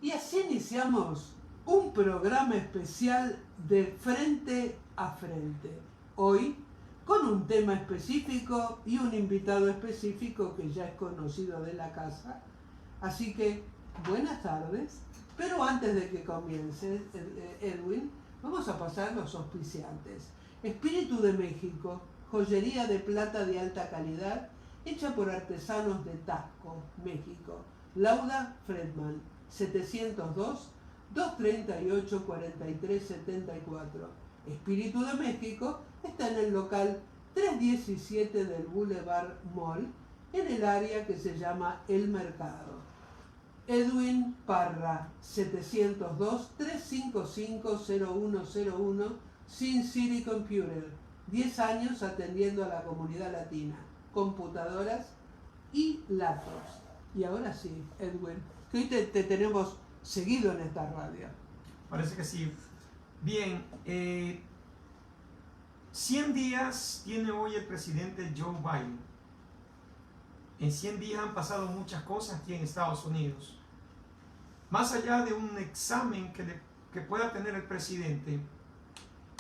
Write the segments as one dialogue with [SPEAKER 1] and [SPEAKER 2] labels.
[SPEAKER 1] Y así iniciamos un programa especial de Frente a Frente. Hoy con un tema específico y un invitado específico que ya es conocido de la casa. Así que buenas tardes. Pero antes de que comience, Edwin, vamos a pasar los auspiciantes. Espíritu de México, joyería de plata de alta calidad, hecha por artesanos de Tasco, México. Lauda Fredman, 702-238-4374. Espíritu de México está en el local 317 del Boulevard Mall, en el área que se llama El Mercado. Edwin Parra, 702-355-0101, Sin City Computer. 10 años atendiendo a la comunidad latina, computadoras y laptops. Y ahora sí, Edwin, que hoy te tenemos seguido en esta radio.
[SPEAKER 2] Parece que sí. Bien, 100 días tiene hoy el presidente Joe Biden. En 100 días han pasado muchas cosas aquí en Estados Unidos. Más allá de un examen que pueda tener el presidente,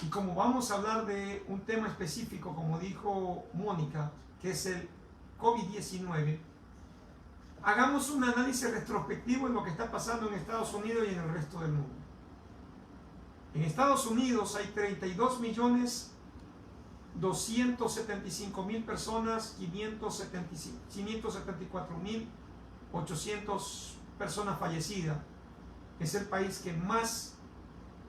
[SPEAKER 2] y como vamos a hablar de un tema específico, como dijo Mónica, que es el COVID-19, hagamos un análisis retrospectivo en lo que está pasando en Estados Unidos y en el resto del mundo. En Estados Unidos hay 32.275.000 personas, 574.800 personas fallecidas. Es el país que más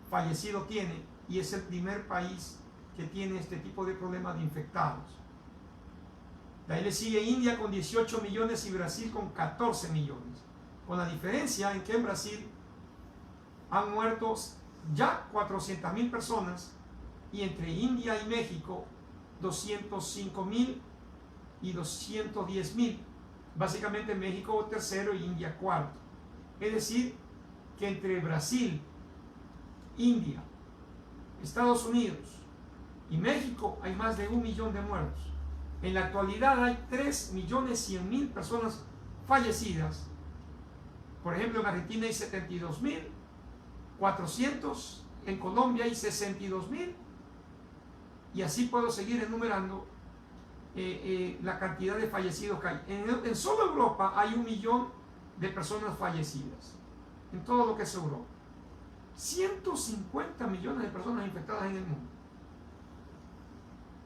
[SPEAKER 2] fallecidos tiene y es el primer país que tiene este tipo de problemas de infectados. De ahí le sigue India con 18 millones y Brasil con 14 millones. Con la diferencia en que en Brasil han muerto ya 400.000 personas y entre India y México 205.000 y 210.000. Básicamente México tercero y India cuarto. Es decir, que entre Brasil, India, Estados Unidos y México hay más de 1 millón de muertos. En la actualidad hay 3.100.000 personas fallecidas. Por ejemplo, en Argentina hay 72.400, en Colombia hay 62.000, y así puedo seguir enumerando la cantidad de fallecidos que hay. En solo Europa hay 1 millón de personas fallecidas, en todo lo que es Europa. 150 millones de personas infectadas en el mundo.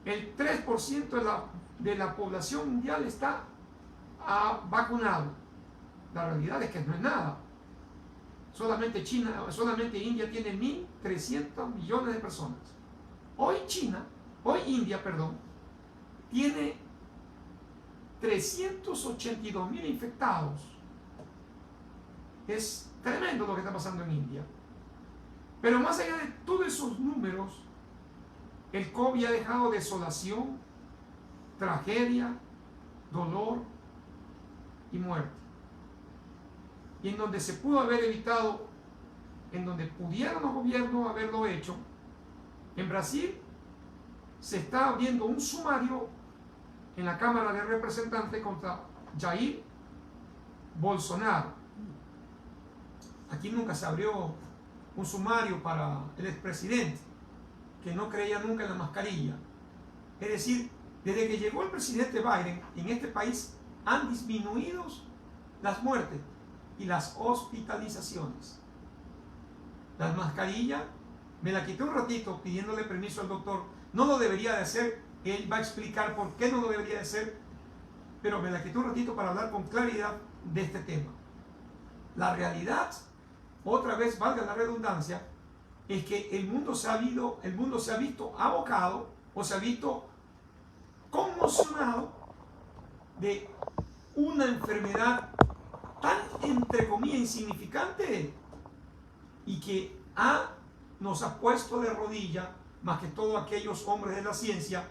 [SPEAKER 2] El 3% de la población mundial está vacunado. La realidad es que no es nada. Solamente India tiene 1.300 millones de personas. Hoy India, tiene 382.000 infectados. Es tremendo lo que está pasando en India. Pero más allá de todos esos números, el COVID ha dejado desolación, tragedia, dolor y muerte. Y en donde se pudo haber evitado, en donde pudieron los gobiernos haberlo hecho, en Brasil se está abriendo un sumario en la Cámara de Representantes contra Jair Bolsonaro. Aquí nunca se abrió un sumario para el expresidente, que no creía nunca en la mascarilla. Es decir, desde que llegó el presidente Biden, en este país han disminuido las muertes y las hospitalizaciones. Las mascarillas, me la quité un ratito pidiéndole permiso al doctor. No lo debería de hacer, él va a explicar por qué no lo debería de hacer, pero me la quité un ratito para hablar con claridad de este tema. La realidad, otra vez valga la redundancia, es que el mundo se ha visto abocado o se ha visto conmocionado de una enfermedad tan, entre comillas, insignificante y que nos ha puesto de rodilla, más que todos aquellos hombres de la ciencia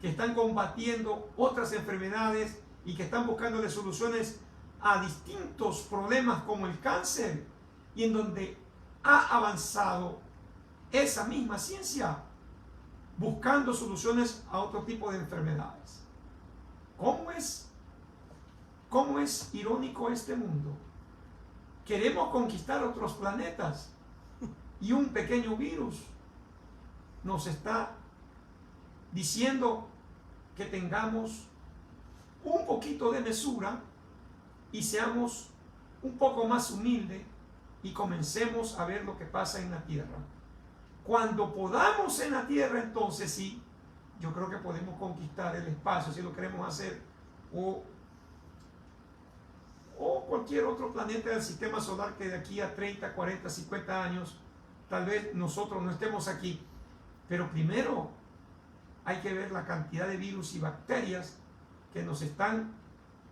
[SPEAKER 2] que están combatiendo otras enfermedades y que están buscándole soluciones a distintos problemas como el cáncer, y en donde ha avanzado esa misma ciencia buscando soluciones a otro tipo de enfermedades. ¿Cómo es irónico este mundo? queremos conquistar otros planetas y un pequeño virus nos está diciendo que tengamos un poquito de mesura y seamos un poco más humildes y comencemos a ver lo que pasa en la Tierra. Cuando podamos en la Tierra, entonces sí, yo creo que podemos conquistar el espacio si lo queremos hacer, o cualquier otro planeta del sistema solar que de aquí a 30, 40, 50 años tal vez nosotros no estemos aquí. Pero primero hay que ver la cantidad de virus y bacterias que nos están,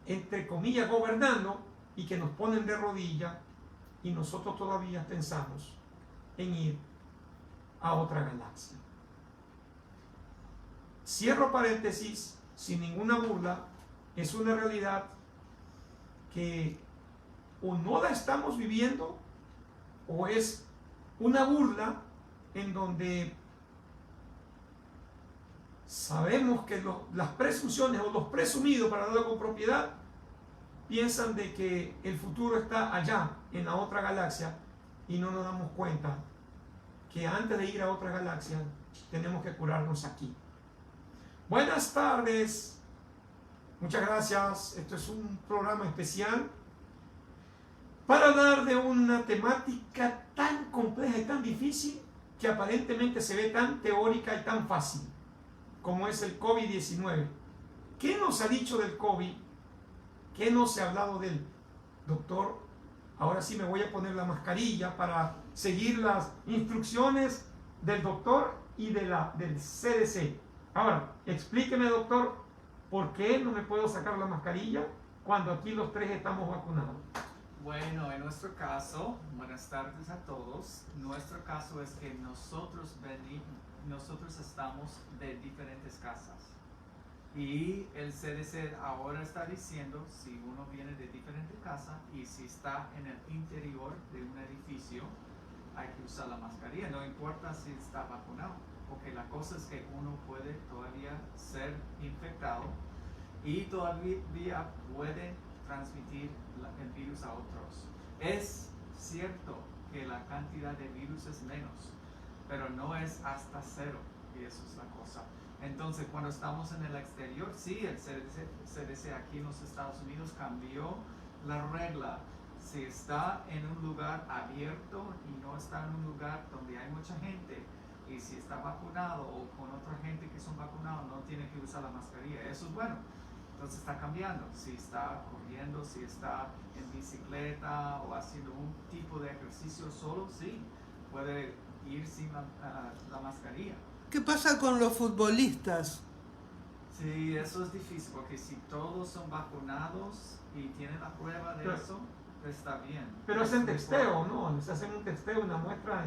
[SPEAKER 2] entre comillas, gobernando y que nos ponen de rodillas, y nosotros todavía pensamos en ir a otra galaxia. Cierro paréntesis, sin ninguna burla, es una realidad que o no la estamos viviendo o es una burla en donde sabemos que las presunciones o los presumidos, para darlo con propiedad, piensan de que el futuro está allá, en la otra galaxia, y no nos damos cuenta que antes de ir a otra galaxia tenemos que curarnos aquí. Buenas tardes, muchas gracias. Esto es un programa especial para hablar de una temática tan compleja y tan difícil que aparentemente se ve tan teórica y tan fácil como es el COVID-19. ¿Qué nos ha dicho del COVID? ¿Qué no se ha hablado del doctor? Ahora sí me voy a poner la mascarilla para seguir las instrucciones del doctor y del CDC. Ahora, explíqueme, doctor, ¿por qué no me puedo sacar la mascarilla cuando aquí los tres estamos vacunados?
[SPEAKER 3] Bueno, en nuestro caso, buenas tardes a todos. Nuestro caso es que nosotros estamos de diferentes casas. Y el CDC ahora está diciendo si uno viene de diferente casa y si está en el interior de un edificio, hay que usar la mascarilla, no importa si está vacunado, porque la cosa es que uno puede todavía ser infectado y todavía puede transmitir el virus a otros. Es cierto que la cantidad de virus es menos, pero no es hasta cero, y eso es la cosa. Entonces, cuando estamos en el exterior, sí, el CDC aquí en los Estados Unidos cambió la regla. Si está en un lugar abierto y no está en un lugar donde hay mucha gente, y si está vacunado o con otra gente que son vacunados, no tiene que usar la mascarilla. Eso es bueno. Entonces está cambiando. Si está corriendo, si está en bicicleta o haciendo un tipo de ejercicio solo, sí, puede ir sin la mascarilla.
[SPEAKER 1] ¿Qué pasa con los futbolistas?
[SPEAKER 3] Sí, eso es difícil, porque si todos son vacunados y tienen la prueba de eso, está bien.
[SPEAKER 2] Pero es en texteo, ¿no? Se hacen un texteo, una muestra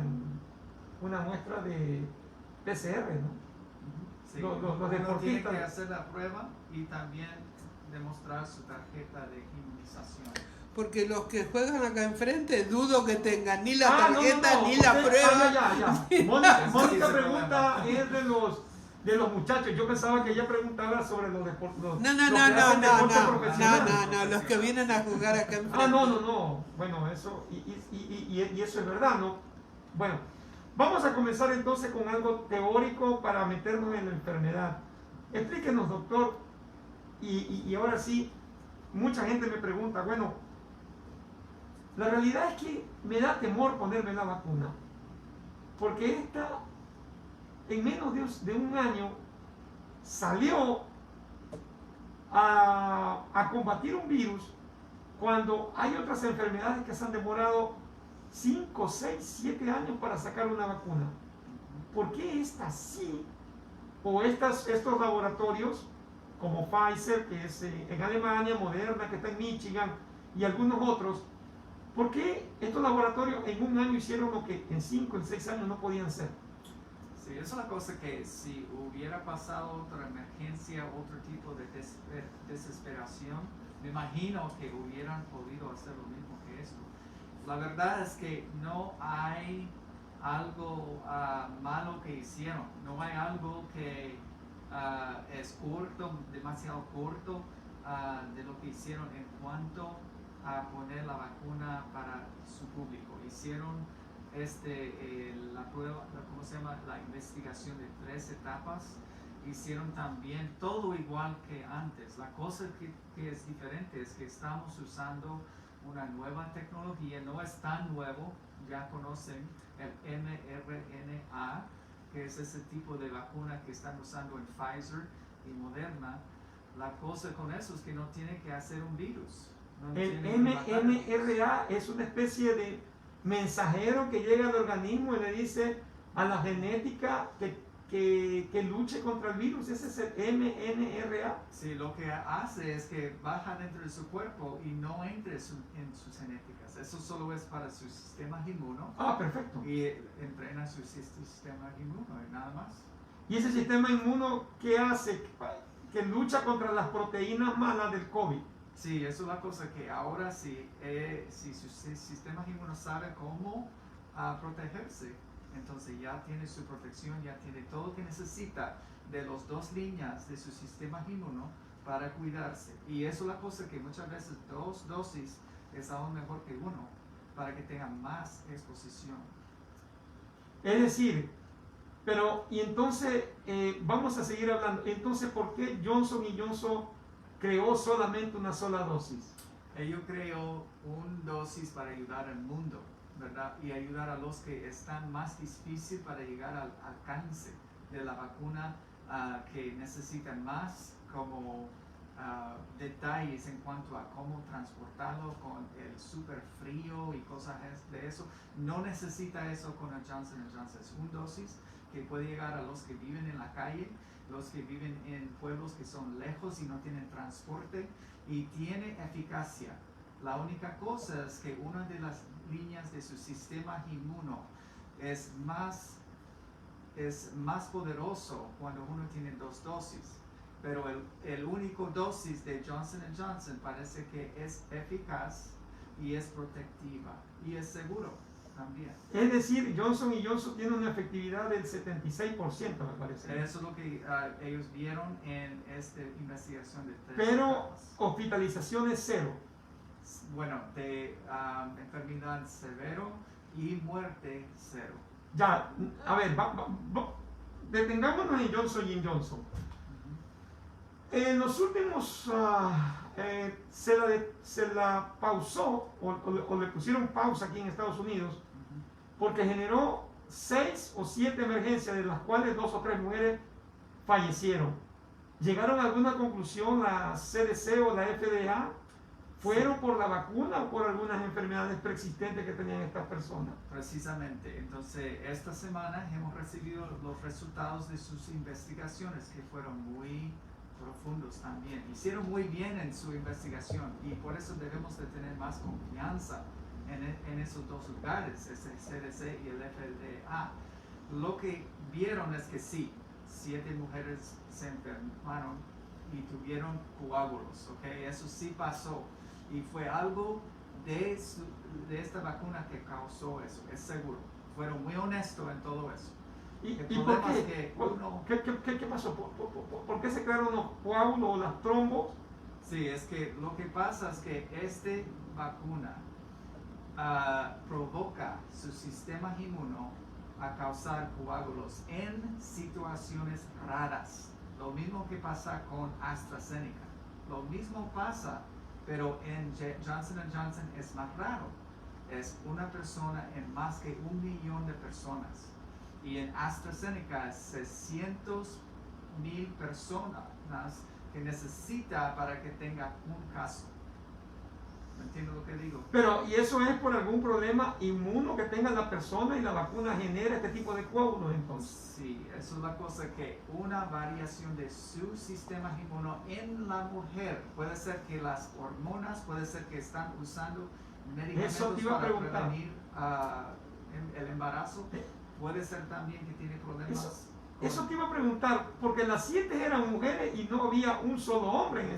[SPEAKER 2] de PCR, ¿no?
[SPEAKER 3] Sí,
[SPEAKER 2] los
[SPEAKER 3] uno
[SPEAKER 2] deportistas
[SPEAKER 3] tiene que hacer la prueba y también demostrar su tarjeta de inmunización.
[SPEAKER 1] Porque los que juegan acá enfrente dudo que tengan ni la tarjeta ni la prueba.
[SPEAKER 2] Ya. Mónica pregunta es de los muchachos. Yo pensaba que ella preguntaba sobre los deportes.
[SPEAKER 1] No, los que vienen a jugar acá enfrente.
[SPEAKER 2] No. Bueno, eso, y eso es verdad, ¿no? Bueno, vamos a comenzar entonces con algo teórico para meternos en la enfermedad. Explíquenos, doctor, y ahora sí, mucha gente me pregunta, bueno, la realidad es que me da temor ponerme la vacuna, porque esta, en menos de un año, salió a combatir un virus cuando hay otras enfermedades que se han demorado 5, 6, 7 años para sacar una vacuna. ¿Por qué esta sí? O estos laboratorios como Pfizer, que es en Alemania, Moderna, que está en Michigan, y algunos otros, ¿por qué estos laboratorios en un año hicieron lo que en 5, en 6 años no podían hacer?
[SPEAKER 3] Sí, es una cosa que si hubiera pasado otra emergencia, otro tipo de desesperación, me imagino que hubieran podido hacer lo mismo que esto. La verdad es que no hay algo malo que hicieron, no hay algo que es corto, demasiado corto de lo que hicieron en cuanto a poner la vacuna para su público. Hicieron la prueba, ¿cómo se llama? La investigación de 3 etapas. Hicieron también todo igual que antes. La cosa que es diferente es que estamos usando una nueva tecnología, no es tan nuevo, ya conocen el mRNA, que es ese tipo de vacuna que están usando en Pfizer y Moderna. La cosa con eso es que no tiene que hacer un virus. No
[SPEAKER 2] El
[SPEAKER 3] tiene que matar el virus.
[SPEAKER 2] mRNA es una especie de mensajero que llega al organismo y le dice a la genética que luche contra el virus. Ese es el mRNA.
[SPEAKER 3] Sí, lo que hace es que baja dentro de su cuerpo y no entra en sus genéticas. Eso solo es para su sistema inmuno
[SPEAKER 2] Ah, perfecto.
[SPEAKER 3] y entrena su sistema inmuno y nada más.
[SPEAKER 2] ¿Y ese sistema inmuno qué hace? Que lucha contra las proteínas malas del COVID.
[SPEAKER 3] Sí, eso es la cosa que ahora si su sistema inmuno sabe cómo protegerse, entonces ya tiene su protección, ya tiene todo lo que necesita de las 2 líneas de su sistema inmuno para cuidarse. Y eso es la cosa que muchas veces 2 dosis es aún mejor que 1 para que tenga más exposición.
[SPEAKER 2] Es decir, pero y entonces vamos a seguir hablando. Entonces, ¿por qué Johnson & Johnson creó solamente una sola dosis?
[SPEAKER 3] Ellos creó una dosis para ayudar al mundo, ¿verdad? Y ayudar a los que están más difícil para llegar al alcance de la vacuna, que necesitan más como detalles en cuanto a cómo transportarlo con el súper frío y cosas de eso. No necesita eso con el Johnson & Johnson. Es una dosis que puede llegar a los que viven en la calle, los que viven en pueblos que son lejos y no tienen transporte, y tiene eficacia. La única cosa es que una de las líneas de su sistema inmuno es más poderoso cuando uno tiene 2 dosis, pero el único dosis de Johnson & Johnson parece que es eficaz y es protectiva y es seguro también.
[SPEAKER 2] Es decir, Johnson & Johnson tiene una efectividad del 76%, me parece.
[SPEAKER 3] Eso es lo que ellos vieron en esta investigación de 3
[SPEAKER 2] Pero
[SPEAKER 3] etapas.
[SPEAKER 2] hospitalizaciones 0.
[SPEAKER 3] Bueno, de enfermedad severo y muerte 0.
[SPEAKER 2] Ya, a ver, detengámonos en Johnson & Johnson. En los últimos, se la pausó o le pusieron pausa aquí en Estados Unidos porque generó 6 o 7 emergencias, de las cuales 2 o 3 mujeres fallecieron. ¿Llegaron a alguna conclusión la CDC o la FDA? ¿Fueron por la vacuna o por algunas enfermedades preexistentes que tenían estas personas?
[SPEAKER 3] Precisamente, entonces esta semana hemos recibido los resultados de sus investigaciones, que fueron muy profundos también. Hicieron muy bien en su investigación y por eso debemos de tener más confianza en esos 2 lugares, el CDC y el FDA. Lo que vieron es que sí, 7 mujeres se enfermaron y tuvieron coágulos, ¿ok? Eso sí pasó y fue algo de esta vacuna que causó eso, es seguro. Fueron muy honestos en todo eso.
[SPEAKER 2] ¿Y
[SPEAKER 3] El
[SPEAKER 2] por
[SPEAKER 3] problema es
[SPEAKER 2] qué?
[SPEAKER 3] que
[SPEAKER 2] ¿Qué pasó? ¿Por qué se crearon los coágulos o las trombos?
[SPEAKER 3] Sí, es que lo que pasa es que esta vacuna provoca su sistema inmuno a causar coágulos en situaciones raras. Lo mismo que pasa con AstraZeneca. Lo mismo pasa, pero en Johnson & Johnson es más raro. Es una persona en más que 1 millón de personas. Y en AstraZeneca es 600,000 personas que necesita para que tenga un caso. ¿Me entiendes lo que digo?
[SPEAKER 2] Pero, ¿y eso es por algún problema inmuno que tenga la persona y la vacuna genera este tipo de coágulos entonces?
[SPEAKER 3] Sí, eso es la cosa, que una variación de su sistema inmuno en la mujer. Puede ser que las hormonas, puede ser que están usando medicamentos para prevenir el embarazo. Puede ser también que tiene problemas.
[SPEAKER 2] Eso te iba a preguntar, porque las 7 eran mujeres y no había un solo hombre en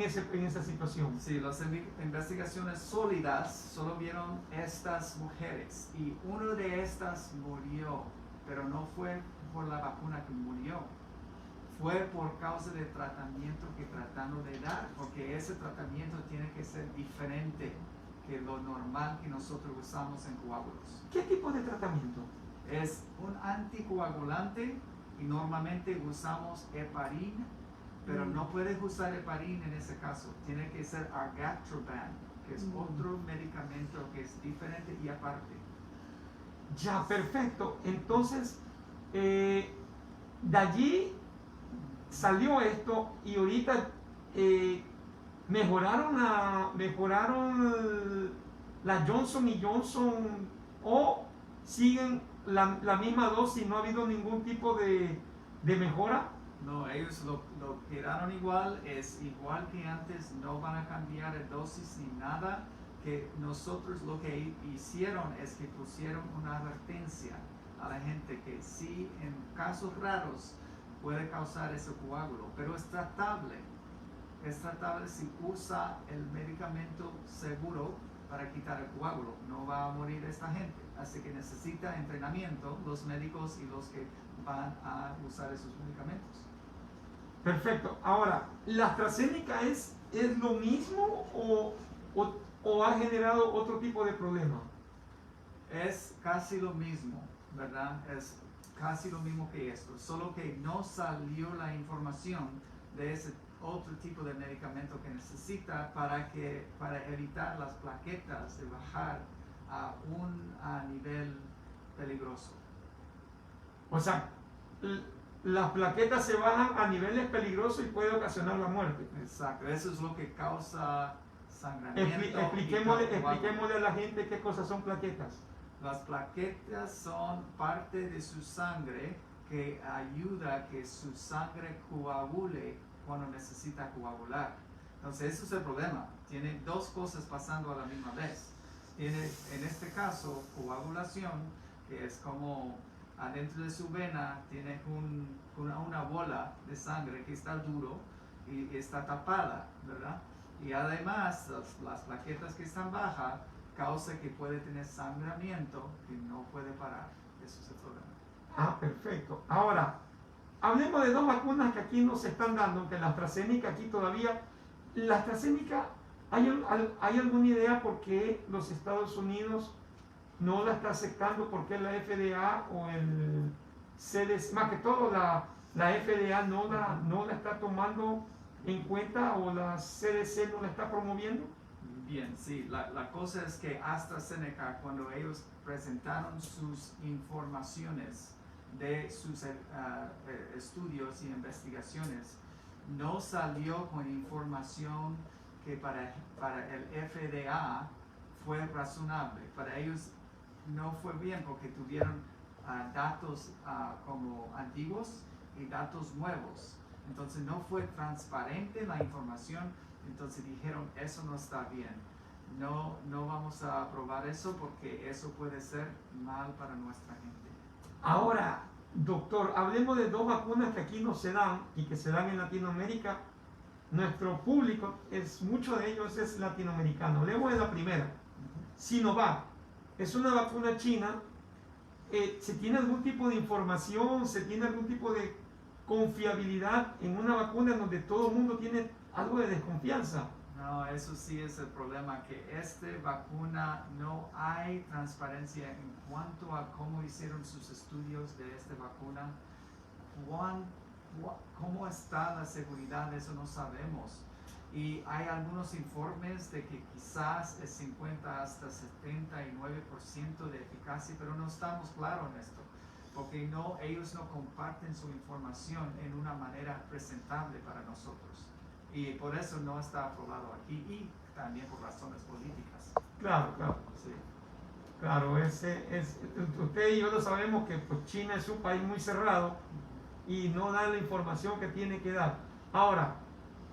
[SPEAKER 2] esa situación.
[SPEAKER 3] Sí, las investigaciones sólidas solo vieron estas mujeres y una de estas murió, pero no fue por la vacuna que murió, fue por causa del tratamiento que tratando de dar, porque ese tratamiento tiene que ser diferente que lo normal que nosotros usamos en coágulos.
[SPEAKER 2] ¿Qué tipo de tratamiento?
[SPEAKER 3] Es un anticoagulante y normalmente usamos heparin, pero no puedes usar heparin en ese caso. Tiene que ser argatroban, que es otro medicamento que es diferente y aparte.
[SPEAKER 2] Ya, perfecto. Entonces, de allí salió esto y ahorita mejoraron la Johnson y Johnson o siguen la misma dosis, no ha habido ningún tipo de mejora.
[SPEAKER 3] No, ellos lo quedaron igual, es igual que antes, no van a cambiar de dosis ni nada. Que nosotros lo que hicieron es que pusieron una advertencia a la gente que sí, en casos raros puede causar ese coágulo, pero es tratable si usa el medicamento seguro para quitar el coágulo. No va a morir esta gente, así que necesita entrenamiento los médicos y los que van a usar esos medicamentos.
[SPEAKER 2] Perfecto. Ahora, ¿la AstraZeneca es lo mismo o ha generado otro tipo de problema?
[SPEAKER 3] Es casi lo mismo, ¿verdad? Es casi lo mismo que esto, solo que no salió la información de ese otro tipo de medicamento que necesita para evitar las plaquetas de bajar a nivel peligroso.
[SPEAKER 2] O sea, las plaquetas se bajan a niveles peligrosos y puede ocasionar la muerte.
[SPEAKER 3] Exacto, eso es lo que causa sangramiento.
[SPEAKER 2] Expliquémosle a la gente qué cosas son plaquetas.
[SPEAKER 3] Las plaquetas son parte de su sangre que ayuda a que su sangre coagule cuando necesita coagular. Entonces, eso es el problema. Tiene dos cosas pasando a la misma vez. Tiene, en este caso, coagulación, que es como adentro de su vena, tiene una bola de sangre que está duro y está tapada, ¿verdad? Y además, las plaquetas que están bajas causa que puede tener sangramiento que no puede parar. Eso es el problema.
[SPEAKER 2] Ah, perfecto. Ahora, hablemos de dos vacunas que aquí nos están dando, aunque la AstraZeneca aquí todavía. La AstraZeneca, ¿hay alguna idea por qué los Estados Unidos no la está aceptando? ¿Por qué la FDA o el CDC, más que todo la FDA no la está tomando en cuenta o la CDC no la está promoviendo?
[SPEAKER 3] Bien, sí, la cosa es que AstraZeneca, cuando ellos presentaron sus informaciones de sus estudios y investigaciones, no salió con información que para el FDA fue razonable. Para ellos no fue bien porque tuvieron datos como antiguos y datos nuevos. Entonces no fue transparente la información. Entonces dijeron, eso no está bien, no vamos a aprobar eso porque eso puede ser mal para nuestra gente.
[SPEAKER 2] Ahora, doctor, hablemos de dos vacunas que aquí no se dan y que se dan en Latinoamérica. Nuestro público, mucho de ellos es latinoamericano. Hablemos de la primera, Sinovac. Es una vacuna china. ¿Se tiene algún tipo de información, se tiene algún tipo de confiabilidad en una vacuna en donde todo el mundo tiene algo de desconfianza?
[SPEAKER 3] No, eso sí es el problema, que esta vacuna no hay transparencia en cuanto a cómo hicieron sus estudios de esta vacuna. ¿Cómo está la seguridad? Eso no sabemos. Y hay algunos informes de que quizás es 50 hasta 79% de eficacia, pero no estamos claros en esto, porque ellos no comparten su información en una manera presentable para nosotros. Y por eso no está aprobado aquí y también por razones políticas.
[SPEAKER 2] Claro.
[SPEAKER 3] Sí.
[SPEAKER 2] Claro, usted y yo lo sabemos que pues, China es un país muy cerrado y no da la información que tiene que dar. Ahora,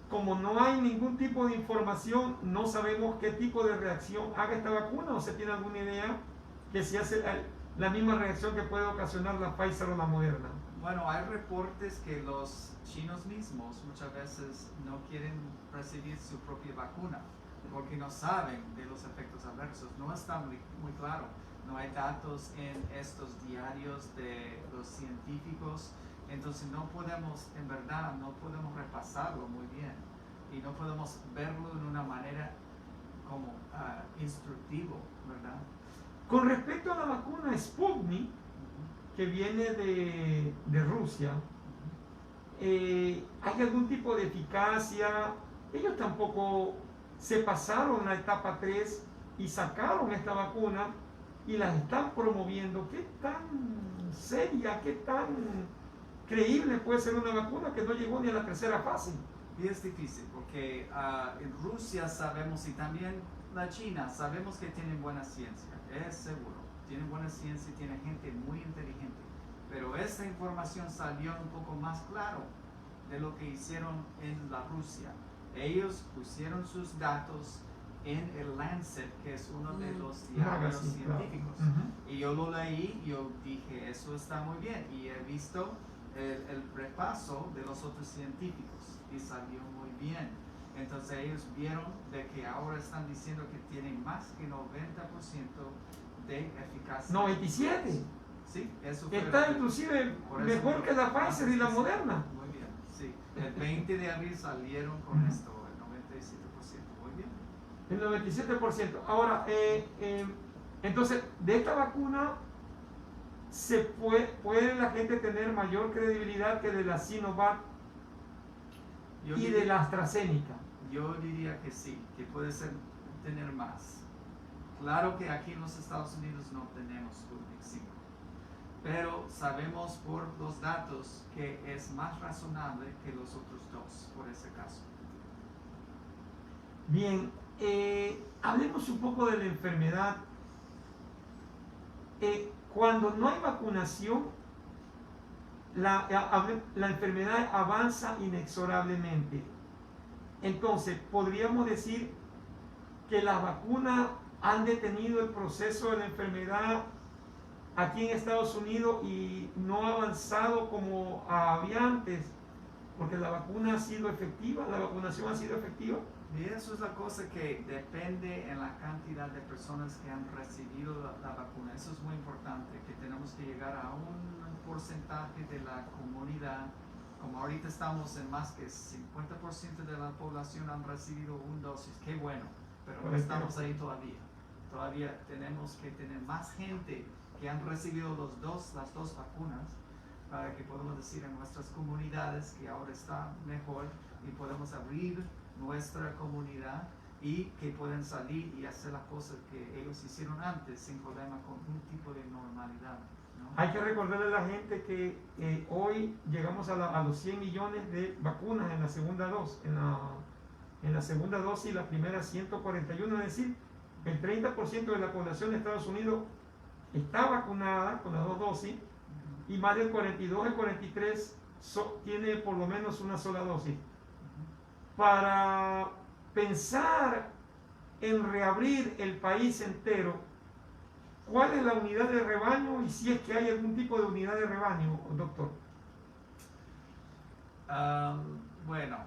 [SPEAKER 2] como no hay ningún tipo de información, no sabemos qué tipo de reacción haga esta vacuna, o se tiene alguna idea que si hace la misma reacción que puede ocasionar la Pfizer o la Moderna.
[SPEAKER 3] Bueno, hay reportes que los chinos mismos muchas veces no quieren recibir su propia vacuna porque no saben de los efectos adversos. No está muy claro. No hay datos en estos diarios de los científicos Entonces no podemos, en verdad, no podemos repasarlo muy bien y no podemos verlo de una manera como instructivo, ¿verdad?
[SPEAKER 2] Con respecto a la vacuna Sputnik, que viene de Rusia, ¿hay algún tipo de eficacia? Ellos tampoco se pasaron a etapa 3 y sacaron esta vacuna y las están promoviendo. ¿Qué tan seria, qué tan creíble puede ser una vacuna que no llegó ni a la tercera fase?
[SPEAKER 3] Y es difícil porque en Rusia sabemos y también la China sabemos que tienen buena ciencia, es seguro, tienen buena ciencia y tienen gente muy inteligente, pero esta información salió un poco más claro de lo que hicieron en la Rusia. Ellos pusieron sus datos en el Lancet, que es uno de los diarios científicos, y yo lo leí, yo dije, eso está muy bien, y he visto el repaso de los otros científicos y salió muy bien. Entonces ellos vieron de que ahora están diciendo que tienen más que 90% de eficacia.
[SPEAKER 2] 97.
[SPEAKER 3] Sí, eso fue
[SPEAKER 2] está inclusive mejor que la Pfizer y la Moderna.
[SPEAKER 3] Muy bien, sí. El 20 de abril salieron con esto, el 97%. Muy bien.
[SPEAKER 2] El 97%. Ahora, entonces, de esta vacuna puede la gente tener mayor credibilidad que de la Sinovac de la AstraZeneca.
[SPEAKER 3] Yo diría que sí, que puede tener más. Claro que aquí en los Estados Unidos no tenemos Sputnik 5, pero sabemos por los datos que es más razonable que los otros dos, por ese caso.
[SPEAKER 2] Bien, hablemos un poco de la enfermedad. Cuando no hay vacunación, la enfermedad avanza inexorablemente. Entonces, podríamos decir que las vacunas han detenido el proceso de la enfermedad aquí en Estados Unidos y no ha avanzado como había antes, porque la vacuna ha sido efectiva, la vacunación ha sido efectiva.
[SPEAKER 3] Y eso es la cosa que depende en la cantidad de personas que han recibido la vacuna. Eso es muy importante, que tenemos que llegar a un porcentaje de la comunidad. Como ahorita estamos en más que 50% de la población han recibido una dosis. Qué bueno, pero no estamos ahí todavía. Todavía tenemos que tener más gente que han recibido las dos vacunas para que podamos decir en nuestras comunidades que ahora está mejor y podemos abrir nuestra comunidad y que pueden salir y hacer las cosas que ellos hicieron antes sin problema, con un tipo de normalidad, ¿no?
[SPEAKER 2] Hay que recordarle a la gente que hoy llegamos a los 100 millones de vacunas en la segunda dosis, en la segunda dosis, la primera 141, es decir, el 30% de la población de Estados Unidos está vacunada con las dos dosis y más del 42, el 43 tiene por lo menos una sola dosis. Para pensar en reabrir el país entero, ¿cuál es la unidad de rebaño y si es que hay algún tipo de unidad de rebaño, doctor?
[SPEAKER 3] Bueno,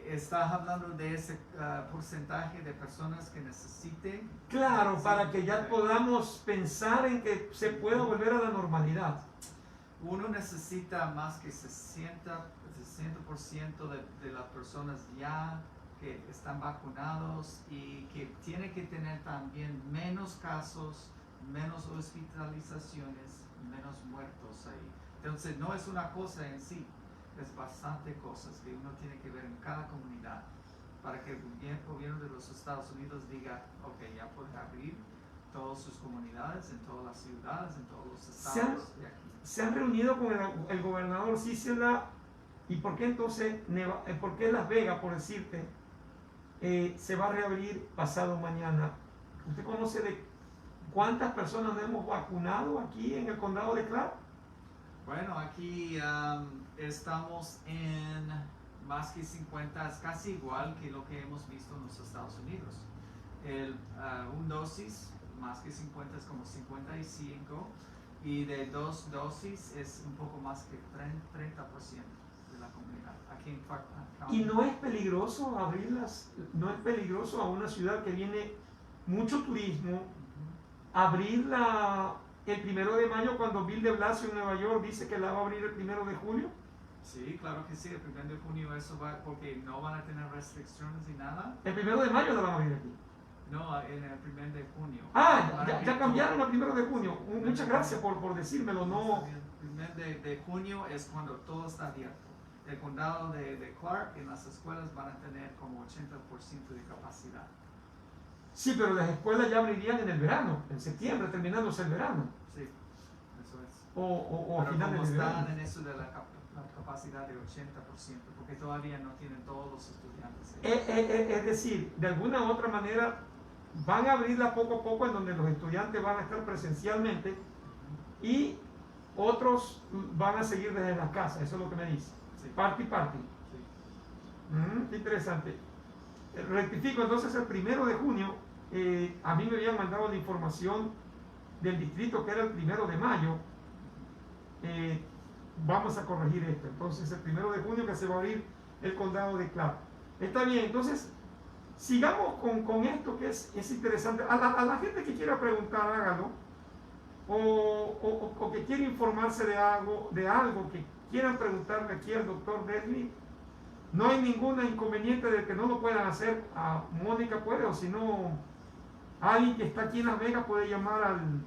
[SPEAKER 3] estás hablando de ese porcentaje de personas que necesiten.
[SPEAKER 2] Claro, para que ya podamos pensar en que se pueda volver a la normalidad.
[SPEAKER 3] Uno necesita más que 60% de las personas ya que están vacunados y que tiene que tener también menos casos, menos hospitalizaciones, menos muertos ahí. Entonces no es una cosa en sí, es bastante cosas que uno tiene que ver en cada comunidad para que el gobierno de los Estados Unidos diga, ok, ya puede abrir todas sus comunidades, en todas las ciudades, en todos los estados de aquí.
[SPEAKER 2] Se han reunido con el gobernador Cicela. ¿Y por qué entonces, por qué Las Vegas, por decirte, se va a reabrir pasado mañana? ¿Usted conoce de cuántas personas hemos vacunado aquí en el condado de Clark?
[SPEAKER 3] Bueno, aquí estamos en más que 50, es casi igual que lo que hemos visto en los Estados Unidos. Un dosis, más que 50 es como 55, y de dos dosis es un poco más que 30%. La comunidad aquí en Clark County.
[SPEAKER 2] Y no es peligroso abrirlas, no es peligroso a una ciudad que viene mucho turismo, abrirla el 1 de mayo cuando Bill de Blasio en Nueva York dice que la va a abrir el 1 de julio?
[SPEAKER 3] Sí, claro que sí, el 1 de junio eso va, porque no van a tener restricciones ni nada.
[SPEAKER 2] El 1 de mayo la van a abrir aquí.
[SPEAKER 3] No, en el 1 de junio.
[SPEAKER 2] Ya cambiaron al 1 de junio. Muchas gracias por decírmelo. No.
[SPEAKER 3] El 1 de junio es cuando todo está abierto. El condado de Clark en las escuelas van a tener como 80% de capacidad.
[SPEAKER 2] Sí, pero las escuelas ya abrirían en el verano, en septiembre, terminándose el verano.
[SPEAKER 3] Sí, eso es.
[SPEAKER 2] O a
[SPEAKER 3] Pero
[SPEAKER 2] finales
[SPEAKER 3] como
[SPEAKER 2] del verano.
[SPEAKER 3] están en eso de la capacidad de 80%, porque todavía no tienen todos los estudiantes.
[SPEAKER 2] Es decir, de alguna u otra manera van a abrirla poco a poco en donde los estudiantes van a estar presencialmente y otros van a seguir desde la casa, eso es lo que me dice.
[SPEAKER 3] Sí.
[SPEAKER 2] Party.
[SPEAKER 3] Sí.
[SPEAKER 2] Qué interesante. Rectifico, entonces el 1 de junio, a mí me habían mandado la información del distrito que era el 1 de mayo. Vamos a corregir esto. Entonces el 1 de junio que se va a abrir el condado de Clark. Está bien, entonces sigamos con esto que es interesante. A la gente que quiera preguntar, hágalo. O que quiera informarse de algo que quieran preguntarle aquí al doctor Leslie, no hay ningún inconveniente de que no lo puedan hacer. A Mónica puede, o si no, alguien que está aquí en Las Vegas puede llamar al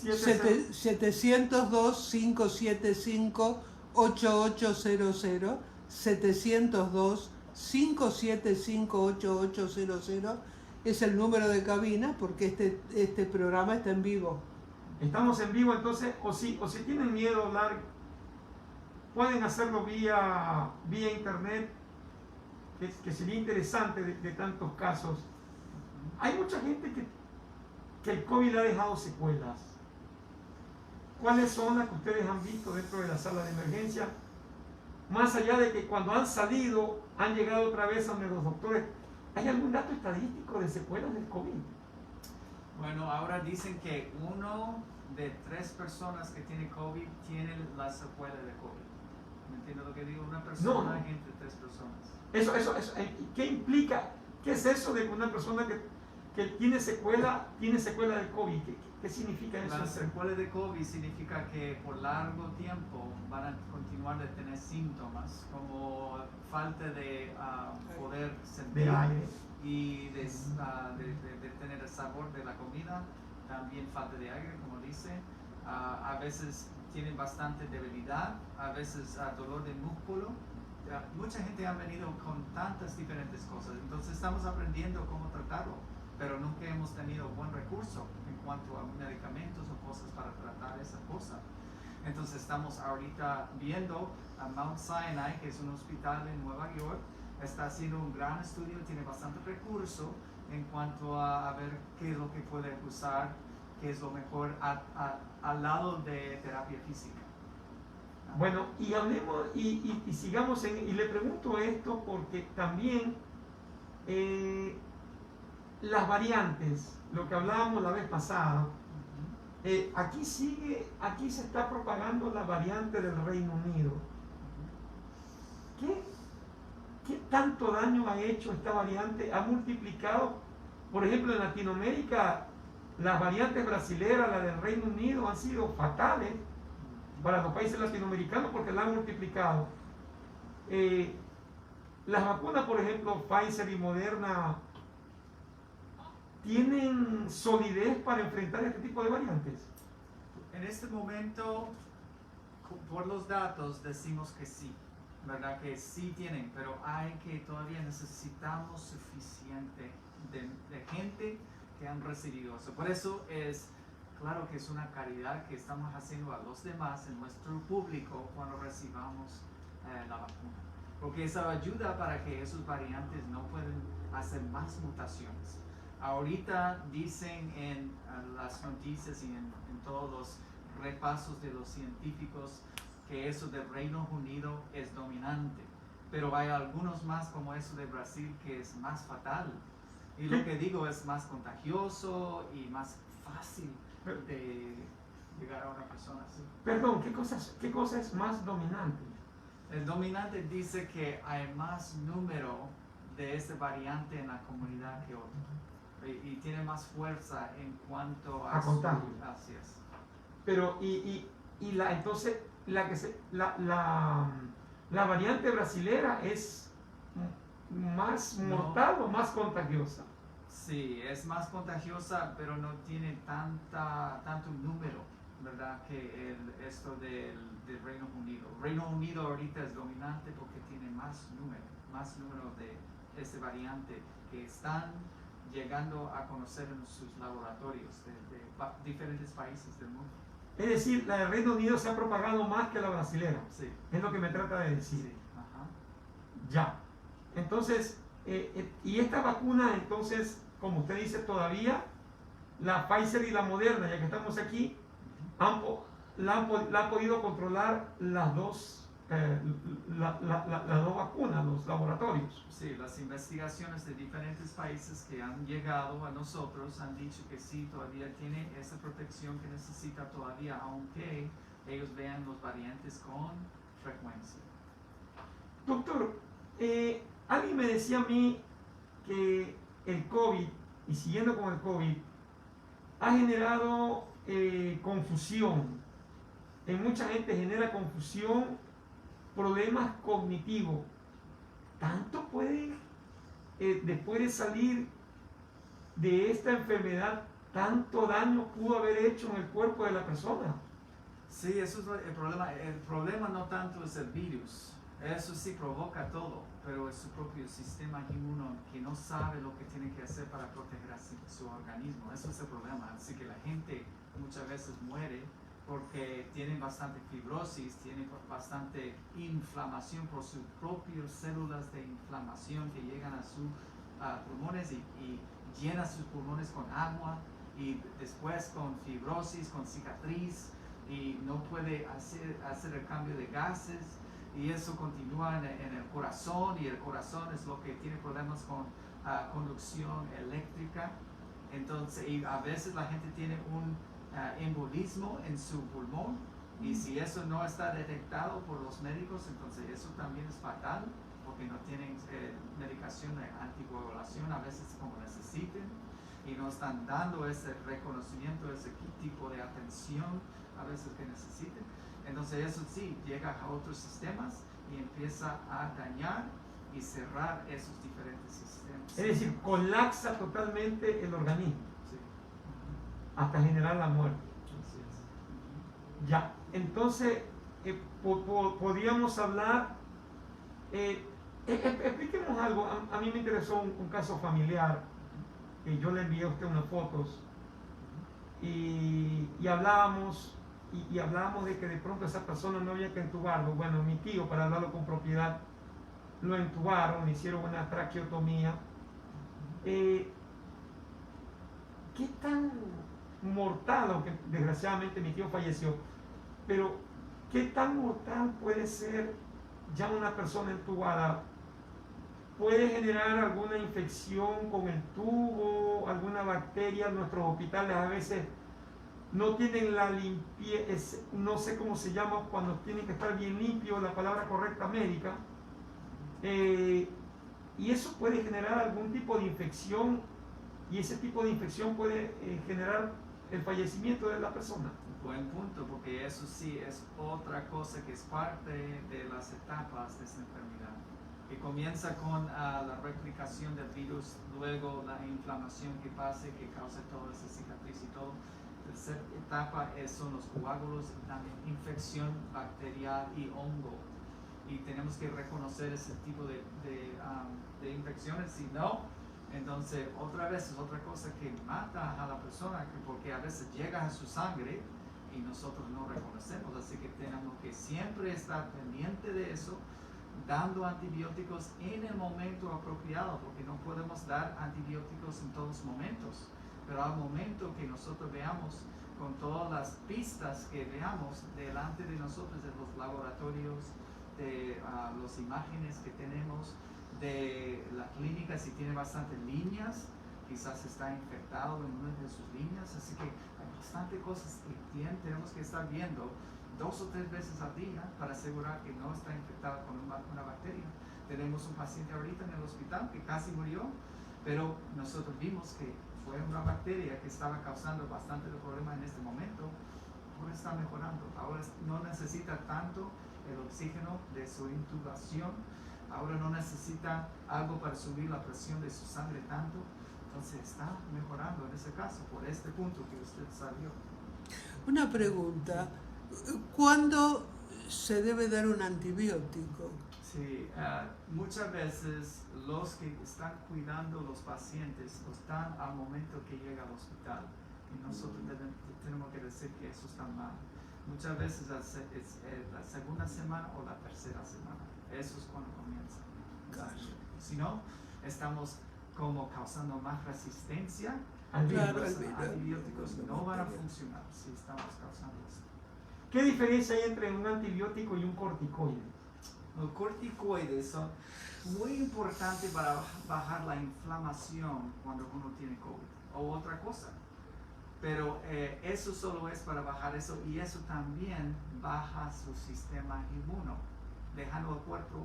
[SPEAKER 1] 702-575-8800, 702-575-8800 es el número de cabina porque este programa está en vivo.
[SPEAKER 2] Estamos en vivo, entonces, o si tienen miedo a hablar, pueden hacerlo vía internet, que sería interesante de tantos casos. Hay mucha gente que el COVID le ha dejado secuelas. ¿Cuáles son las que ustedes han visto dentro de la sala de emergencia? Más allá de que cuando han salido, han llegado otra vez a donde los doctores. ¿Hay algún dato estadístico de secuelas del COVID?
[SPEAKER 3] Bueno, ahora dicen que 1 de 3 personas que tiene COVID tiene la secuela de COVID. ¿Me entiendes lo que digo? Una persona
[SPEAKER 2] No.
[SPEAKER 3] entre 3 personas.
[SPEAKER 2] Eso, ¿qué implica? ¿Qué es eso de que una persona que tiene secuela del COVID? ¿Qué significa eso?
[SPEAKER 3] La secuela de COVID significa que por largo tiempo van a continuar de tener síntomas como falta de poder sentir
[SPEAKER 2] De aire.
[SPEAKER 3] y de tener el sabor de la comida, también falta de aire, como dice. A veces tienen bastante debilidad, a veces dolor de músculo. Mucha gente ha venido con tantas diferentes cosas, entonces estamos aprendiendo cómo tratarlo, pero nunca hemos tenido buen recurso en cuanto a medicamentos o cosas para tratar esa cosa. Entonces estamos ahorita viendo a Mount Sinai, que es un hospital en Nueva York, está haciendo un gran estudio, tiene bastante recurso en cuanto a ver qué es lo que puede usar, qué es lo mejor al lado de terapia física.
[SPEAKER 2] Bueno, y hablemos y sigamos y le pregunto esto porque también las variantes, lo que hablábamos la vez pasada, aquí se está propagando la variante del Reino Unido. ¿Qué tanto daño ha hecho esta variante? Ha multiplicado, por ejemplo, en Latinoamérica, las variantes brasileras, la del Reino Unido, han sido fatales para los países latinoamericanos porque la han multiplicado. Las vacunas, por ejemplo, Pfizer y Moderna, ¿tienen solidez para enfrentar este tipo de variantes?
[SPEAKER 3] En este momento, por los datos, decimos que sí, ¿verdad? Que sí tienen, pero todavía necesitamos suficiente de gente que han recibido eso. Por eso es claro que es una caridad que estamos haciendo a los demás, en nuestro público, cuando recibamos la vacuna. Porque eso ayuda para que esos variantes no puedan hacer más mutaciones. Ahorita dicen en las noticias y en todos los repasos de los científicos que eso del Reino Unido es dominante. Pero hay algunos más como eso de Brasil que es más fatal. Y lo que digo es más contagioso y más fácil de llegar a una persona así.
[SPEAKER 2] Perdón, ¿qué cosa es más dominante?
[SPEAKER 3] El dominante dice que hay más número de esta variante en la comunidad que otro. Y tiene más fuerza en cuanto
[SPEAKER 2] a contagio.
[SPEAKER 3] Así es.
[SPEAKER 2] Pero, entonces, la variante brasilera es más mortal o más contagiosa.
[SPEAKER 3] Sí, es más contagiosa, pero no tiene tanto número, ¿verdad? Que esto del Reino Unido. Reino Unido ahorita es dominante porque tiene más número de esta variante que están llegando a conocer en sus laboratorios de diferentes países del mundo.
[SPEAKER 2] Es decir, la del Reino Unido se ha propagado más que la brasilera.
[SPEAKER 3] Sí.
[SPEAKER 2] Es lo que me trata de decir.
[SPEAKER 3] Sí. Ajá.
[SPEAKER 2] Ya. Entonces, y esta vacuna, entonces, como usted dice, todavía la Pfizer y la Moderna, ya que estamos aquí, la han podido controlar las dos vacunas, los laboratorios.
[SPEAKER 3] Sí, las investigaciones de diferentes países que han llegado a nosotros han dicho que sí, todavía tiene esa protección que necesita todavía, aunque ellos vean los variantes con frecuencia.
[SPEAKER 2] Doctor, alguien me decía a mí que el COVID, y siguiendo con el COVID, ha generado confusión. En mucha gente genera confusión, problemas cognitivos. Tanto puede, después de salir de esta enfermedad, tanto daño pudo haber hecho en el cuerpo de la persona.
[SPEAKER 3] Sí, eso es el problema. El problema no tanto es el virus. Eso sí provoca todo, pero es su propio sistema inmuno que no sabe lo que tiene que hacer para proteger a su organismo. Eso es el problema. Así que la gente muchas veces muere porque tienen bastante fibrosis, tienen bastante inflamación por sus propias células de inflamación que llegan a sus pulmones y llenan sus pulmones con agua y después con fibrosis, con cicatriz y no puede hacer el cambio de gases y eso continúa en el corazón y el corazón es lo que tiene problemas con conducción eléctrica. Entonces, y a veces la gente tiene un embolismo en su pulmón y si eso no está detectado por los médicos, entonces eso también es fatal porque no tienen medicación de anticoagulación a veces como necesiten y no están dando ese reconocimiento, ese tipo de atención a veces que necesiten. Entonces eso sí llega a otros sistemas y empieza a dañar y cerrar esos diferentes sistemas.
[SPEAKER 2] Es decir, colapsa totalmente el organismo.
[SPEAKER 3] Sí.
[SPEAKER 2] Hasta generar la muerte.
[SPEAKER 3] Así es.
[SPEAKER 2] Ya, entonces podríamos hablar, expliquemos algo. A mí me interesó un caso familiar, que yo le envié a usted unas fotos y hablábamos de que de pronto esa persona no había que entubarlo. Bueno, mi tío, para hablarlo con propiedad, lo entubaron, le hicieron una traqueotomía. ¿Qué tan mortal, aunque desgraciadamente mi tío falleció, pero qué tan mortal puede ser ya una persona entubada? ¿Puede generar alguna infección con el tubo, alguna bacteria? Nuestros hospitales a veces no tienen la limpieza, no sé cómo se llama cuando tienen que estar bien limpio, la palabra correcta médica, y eso puede generar algún tipo de infección y ese tipo de infección puede generar el fallecimiento de la persona.
[SPEAKER 3] Buen punto, porque eso sí es otra cosa que es parte de las etapas de esta enfermedad, que comienza con la replicación del virus, luego la inflamación que pase, que causa toda esa cicatriz y todo. La tercera etapa son los coágulos y también infección bacterial y hongo. Y tenemos que reconocer ese tipo de infecciones, si no, entonces otra vez es otra cosa que mata a la persona, porque a veces llega a su sangre y nosotros no reconocemos, así que tenemos que siempre estar pendiente de eso, dando antibióticos en el momento apropiado, porque no podemos dar antibióticos en todos los momentos, pero al momento que nosotros veamos con todas las pistas que veamos delante de nosotros en los laboratorios, de las imágenes que tenemos de la clínica, si tiene bastantes líneas, quizás está infectado en una de sus líneas, así que hay bastante cosas que tenemos que estar viendo 2 o 3 veces al día para asegurar que no está infectado con una bacteria. Tenemos un paciente ahorita en el hospital que casi murió, pero nosotros vimos que fue una bacteria que estaba causando bastante de problema en este momento por esta está mejorando. Ahora no necesita tanto el oxígeno de su intubación. Ahora no necesita algo para subir la presión de su sangre tanto. Entonces está mejorando en ese caso, por este punto que usted salió.
[SPEAKER 1] Una pregunta, ¿cuándo se debe dar un antibiótico?
[SPEAKER 3] Sí, muchas veces los que están cuidando los pacientes los dan al momento que llega al hospital y nosotros tenemos que decir que eso está mal. Muchas veces es la segunda semana o la tercera semana, eso es cuando comienza. Si no, estamos como causando más resistencia.
[SPEAKER 1] Claro,
[SPEAKER 3] Los antibióticos no van a funcionar si estamos causando esto.
[SPEAKER 2] ¿Qué diferencia hay entre un antibiótico y un corticoide?
[SPEAKER 3] Los corticoides son muy importantes para bajar la inflamación cuando uno tiene COVID o otra cosa. Pero eso solo es para bajar eso y eso también baja su sistema inmuno, dejando el cuerpo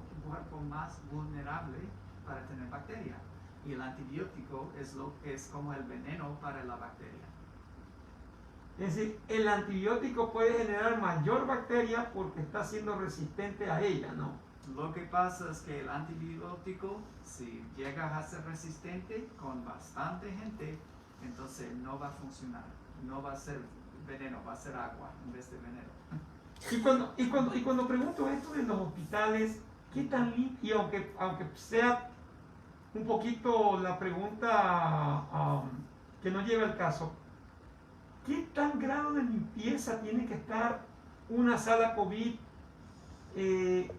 [SPEAKER 3] más vulnerable para tener bacteria. Y el antibiótico es como el veneno para la bacteria.
[SPEAKER 2] Es decir, el antibiótico puede generar mayor bacteria porque está siendo resistente a ella, ¿no?
[SPEAKER 3] Lo que pasa es que el antibiótico, si llega a ser resistente con bastante gente, entonces no va a funcionar. No va a ser veneno, va a ser agua en vez de veneno.
[SPEAKER 2] Y cuando pregunto esto de los hospitales, ¿qué tan limpio, aunque sea un poquito la pregunta que no lleva al caso, ¿qué tan grado de limpieza tiene que estar una sala COVID? ¿En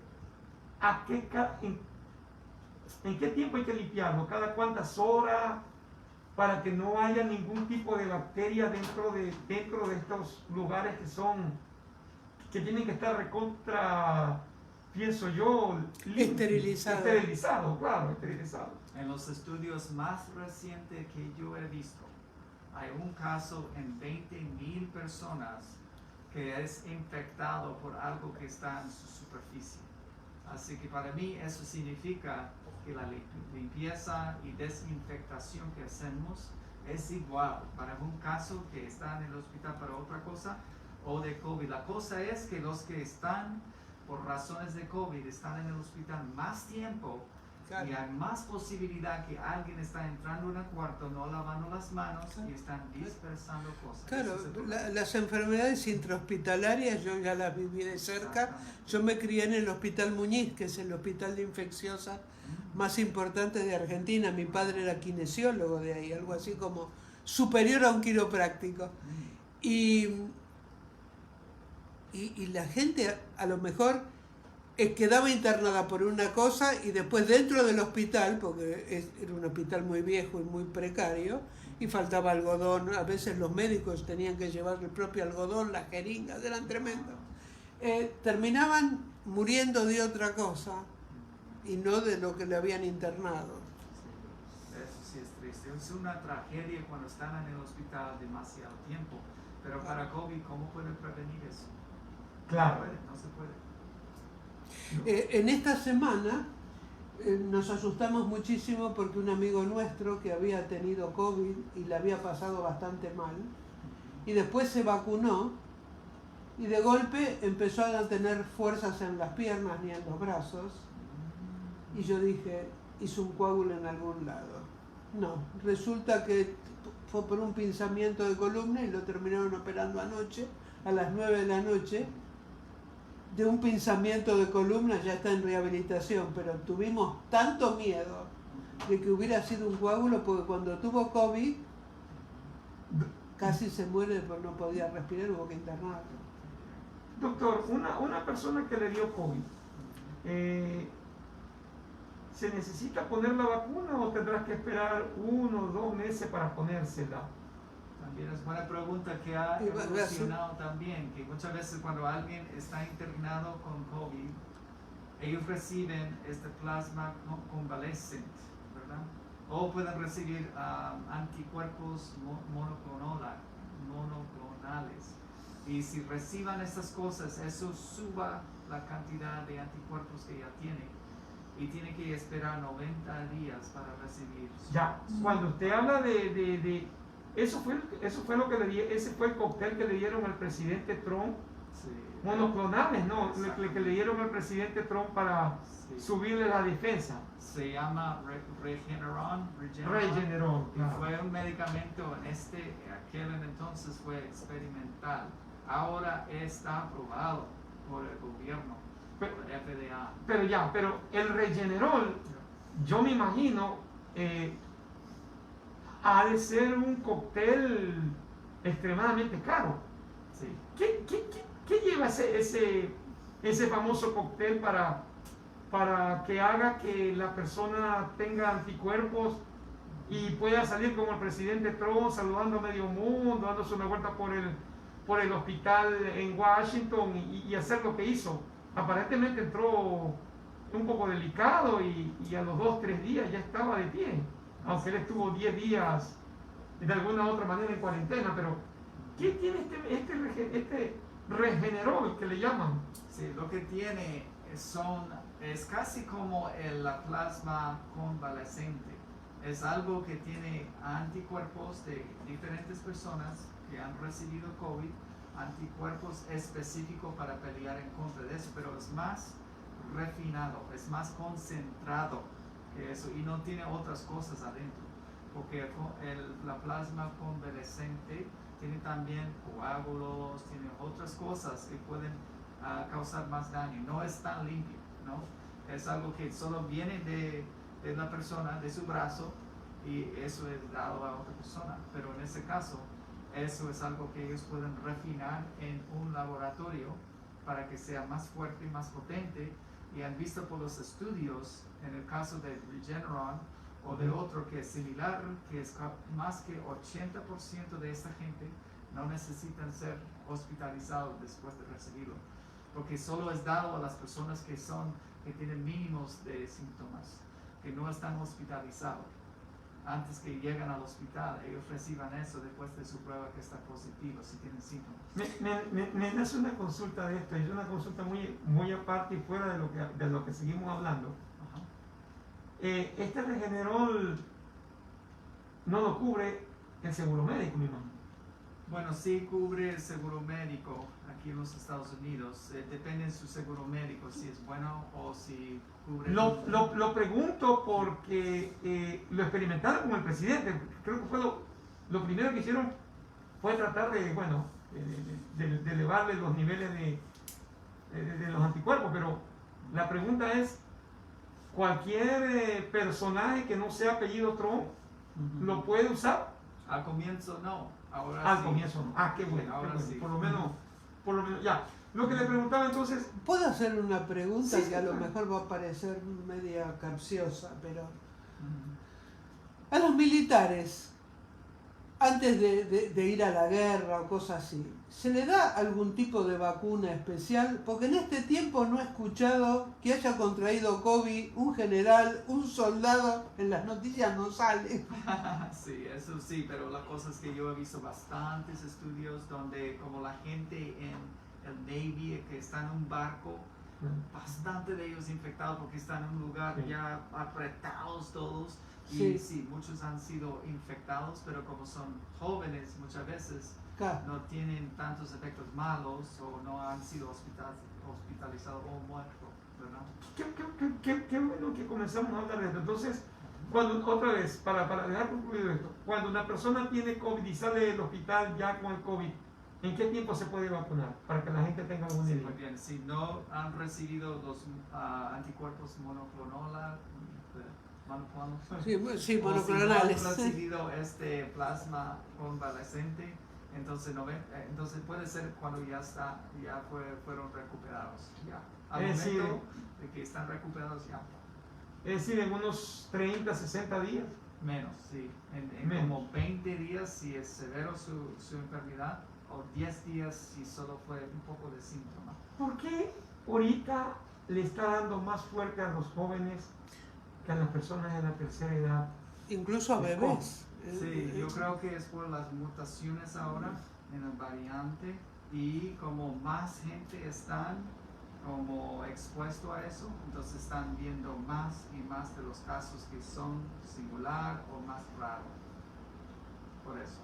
[SPEAKER 2] qué tiempo hay que limpiarlo? ¿Cada cuántas horas? Para que no haya ningún tipo de bacteria dentro de estos lugares que tienen que estar recontra, pienso yo, esterilizado, claro, esterilizado.
[SPEAKER 3] En los estudios más recientes que yo he visto, hay un caso en 20,000 personas que es infectado por algo que está en su superficie. Así que para mí eso significa que la limpieza y desinfectación que hacemos es igual para un caso que está en el hospital para otra cosa o de COVID. La cosa es que los que están por razones de COVID están en el hospital más tiempo. Claro. Y hay más posibilidad que alguien está entrando en el cuarto, no lavando las manos, claro, y están dispersando cosas.
[SPEAKER 1] Claro, las enfermedades intrahospitalarias yo ya las viví de cerca. Yo me crié en el Hospital Muñiz, que es el hospital de infecciosa más importante de Argentina. Mi padre era kinesiólogo de ahí, algo así como superior a un quiropráctico. Y la gente a lo mejor quedaba internada por una cosa y después dentro del hospital, porque era un hospital muy viejo y muy precario, y faltaba algodón, a veces los médicos tenían que llevar el propio algodón, las jeringas, eran tremendos. Terminaban muriendo de otra cosa y no de lo que le habían internado.
[SPEAKER 3] Eso sí es triste, es una tragedia cuando están en el hospital demasiado tiempo, pero para COVID, ¿cómo pueden prevenir eso?
[SPEAKER 2] Claro.
[SPEAKER 3] No se puede.
[SPEAKER 1] En esta semana nos asustamos muchísimo porque un amigo nuestro que había tenido COVID y le había pasado bastante mal y después se vacunó y de golpe empezó a tener fuerzas en las piernas ni en los brazos y yo dije, hizo un coágulo en algún lado. No, resulta que fue por un pinzamiento de columna y lo terminaron operando anoche a las 9 de la noche. De un pinzamiento de columna, ya está en rehabilitación, pero tuvimos tanto miedo de que hubiera sido un coágulo porque cuando tuvo COVID casi se muere porque no podía respirar, hubo que internarlo.
[SPEAKER 2] Doctor, una persona que le dio COVID, ¿se necesita poner la vacuna o tendrás que esperar 1 o 2 meses para ponérsela?
[SPEAKER 3] También es buena pregunta que ha evolucionado también, que muchas veces cuando alguien está internado con COVID, ellos reciben este plasma convalescente, ¿verdad? O pueden recibir anticuerpos monoclonales. Y si reciban estas cosas, eso suba la cantidad de anticuerpos que ya tienen. Y tiene que esperar 90 días para recibir.
[SPEAKER 2] Ya, cuando usted habla de Eso fue lo que ese fue el cóctel que le dieron al presidente Trump,
[SPEAKER 3] Sí.
[SPEAKER 2] monoclonales, ¿no?
[SPEAKER 3] Exacto.
[SPEAKER 2] Que le dieron al presidente Trump para
[SPEAKER 3] Sí.
[SPEAKER 2] subirle la defensa.
[SPEAKER 3] Se llama Regeneron.
[SPEAKER 2] Regeneron,
[SPEAKER 3] Y
[SPEAKER 2] claro.
[SPEAKER 3] fue un medicamento aquel entonces fue experimental. Ahora está aprobado por el gobierno, por el FDA.
[SPEAKER 2] Pero el Regeneron, yo me imagino, ha de ser un cóctel extremadamente caro.
[SPEAKER 3] Sí.
[SPEAKER 2] ¿Qué lleva ese famoso cóctel para que haga que la persona tenga anticuerpos y pueda salir como el presidente Trump saludando a medio mundo, dándose una vuelta por el hospital en Washington y hacer lo que hizo? Aparentemente entró un poco delicado y a los 2-3 días ya estaba de pie, aunque él estuvo 10 días de alguna u otra manera en cuarentena. Pero ¿qué tiene este Regenerol que le llaman?
[SPEAKER 3] Sí, lo que tiene es casi como la plasma convalescente. Es algo que tiene anticuerpos de diferentes personas que han recibido COVID, anticuerpos específicos para pelear en contra de eso, pero es más refinado, es más concentrado que eso y no tiene otras cosas adentro, porque la plasma convalescente tiene también coágulos, tiene otras cosas que pueden causar más daño. No es tan limpio, ¿no? Es algo que solo viene de la persona, de su brazo, y eso es dado a otra persona. Pero en ese caso, eso es algo que ellos pueden refinar en un laboratorio para que sea más fuerte y más potente. Y han visto por los estudios, en el caso de Regeneron o de otro que es similar, que es más que 80% de esta gente no necesitan ser hospitalizados después de recibirlo, porque solo es dado a las personas que tienen mínimos de síntomas, que no están hospitalizados. Antes que llegan al hospital, ellos reciban eso después de su prueba que está positiva, si tienen síntomas.
[SPEAKER 2] Me hace una consulta de esto, y es una consulta muy aparte y fuera de lo que seguimos hablando.
[SPEAKER 3] Ajá.
[SPEAKER 2] Este Regenerol no lo cubre el seguro médico, mi hermano.
[SPEAKER 3] Bueno, sí cubre el seguro médico aquí en los Estados Unidos. Depende de su seguro médico, si es bueno o si cubre...
[SPEAKER 2] Lo pregunto porque lo experimentaron con el presidente. Creo que fue lo primero que hicieron fue tratar de elevarle los niveles de los anticuerpos. Pero la pregunta es, ¿cualquier personaje que no sea apellido Trump lo puede usar?
[SPEAKER 3] Al comienzo no, ahora
[SPEAKER 2] Al
[SPEAKER 3] sí.
[SPEAKER 2] comienzo no. Qué bueno,
[SPEAKER 3] Ahora
[SPEAKER 2] qué bueno.
[SPEAKER 3] sí.
[SPEAKER 2] Por lo menos, ya. Lo que le preguntaba entonces,
[SPEAKER 1] ¿Puedo hacer una pregunta
[SPEAKER 2] Sí,
[SPEAKER 1] que a lo
[SPEAKER 2] claro.
[SPEAKER 1] mejor va a parecer media capciosa, pero
[SPEAKER 3] Ujú.
[SPEAKER 1] a los militares, antes de ir a la guerra o cosas así, ¿se le da algún tipo de vacuna especial? Porque en este tiempo no he escuchado que haya contraído COVID un general, un soldado, en las noticias no sale.
[SPEAKER 3] Sí, eso sí, pero la cosa es que yo he visto bastantes estudios donde como la gente en el Navy que está en un barco, bastante de ellos infectados porque están en un lugar
[SPEAKER 2] Sí.
[SPEAKER 3] ya apretados todos. Y
[SPEAKER 1] Sí.
[SPEAKER 3] sí, muchos han sido infectados, pero como son jóvenes muchas veces
[SPEAKER 1] Claro.
[SPEAKER 3] no tienen tantos efectos malos o no han sido hospitalizados o muertos, ¿verdad?
[SPEAKER 2] qué bueno que comenzamos a hablar de esto. Entonces, otra vez, para dejar concluido esto, cuando una persona tiene COVID y sale del hospital ya con el COVID, ¿en qué tiempo se puede vacunar? Para que la gente tenga alguna
[SPEAKER 3] Sí,
[SPEAKER 2] idea.
[SPEAKER 3] muy bien. Si no han recibido los anticuerpos monoclonales,
[SPEAKER 1] Sí,
[SPEAKER 3] o si no
[SPEAKER 1] monoclonales.
[SPEAKER 3] han recibido este plasma convalescente, entonces entonces puede ser cuando ya fueron recuperados. Ya. Al
[SPEAKER 2] Es decir,
[SPEAKER 3] momento de que están recuperados ya.
[SPEAKER 2] Es decir, en unos 30, 60 días.
[SPEAKER 3] Menos, sí. En
[SPEAKER 2] Menos.
[SPEAKER 3] como 20 días si es severo su enfermedad, o 10 días si solo fue un poco de síntoma.
[SPEAKER 2] ¿Por qué ahorita le está dando más fuerte a los jóvenes que a las personas de la tercera edad?
[SPEAKER 1] Incluso a bebés.
[SPEAKER 3] Sí, yo creo que es por las mutaciones ahora en el variante y como más gente están como expuesto a eso, entonces están viendo más y más de los casos que son singular o más raros. Por eso.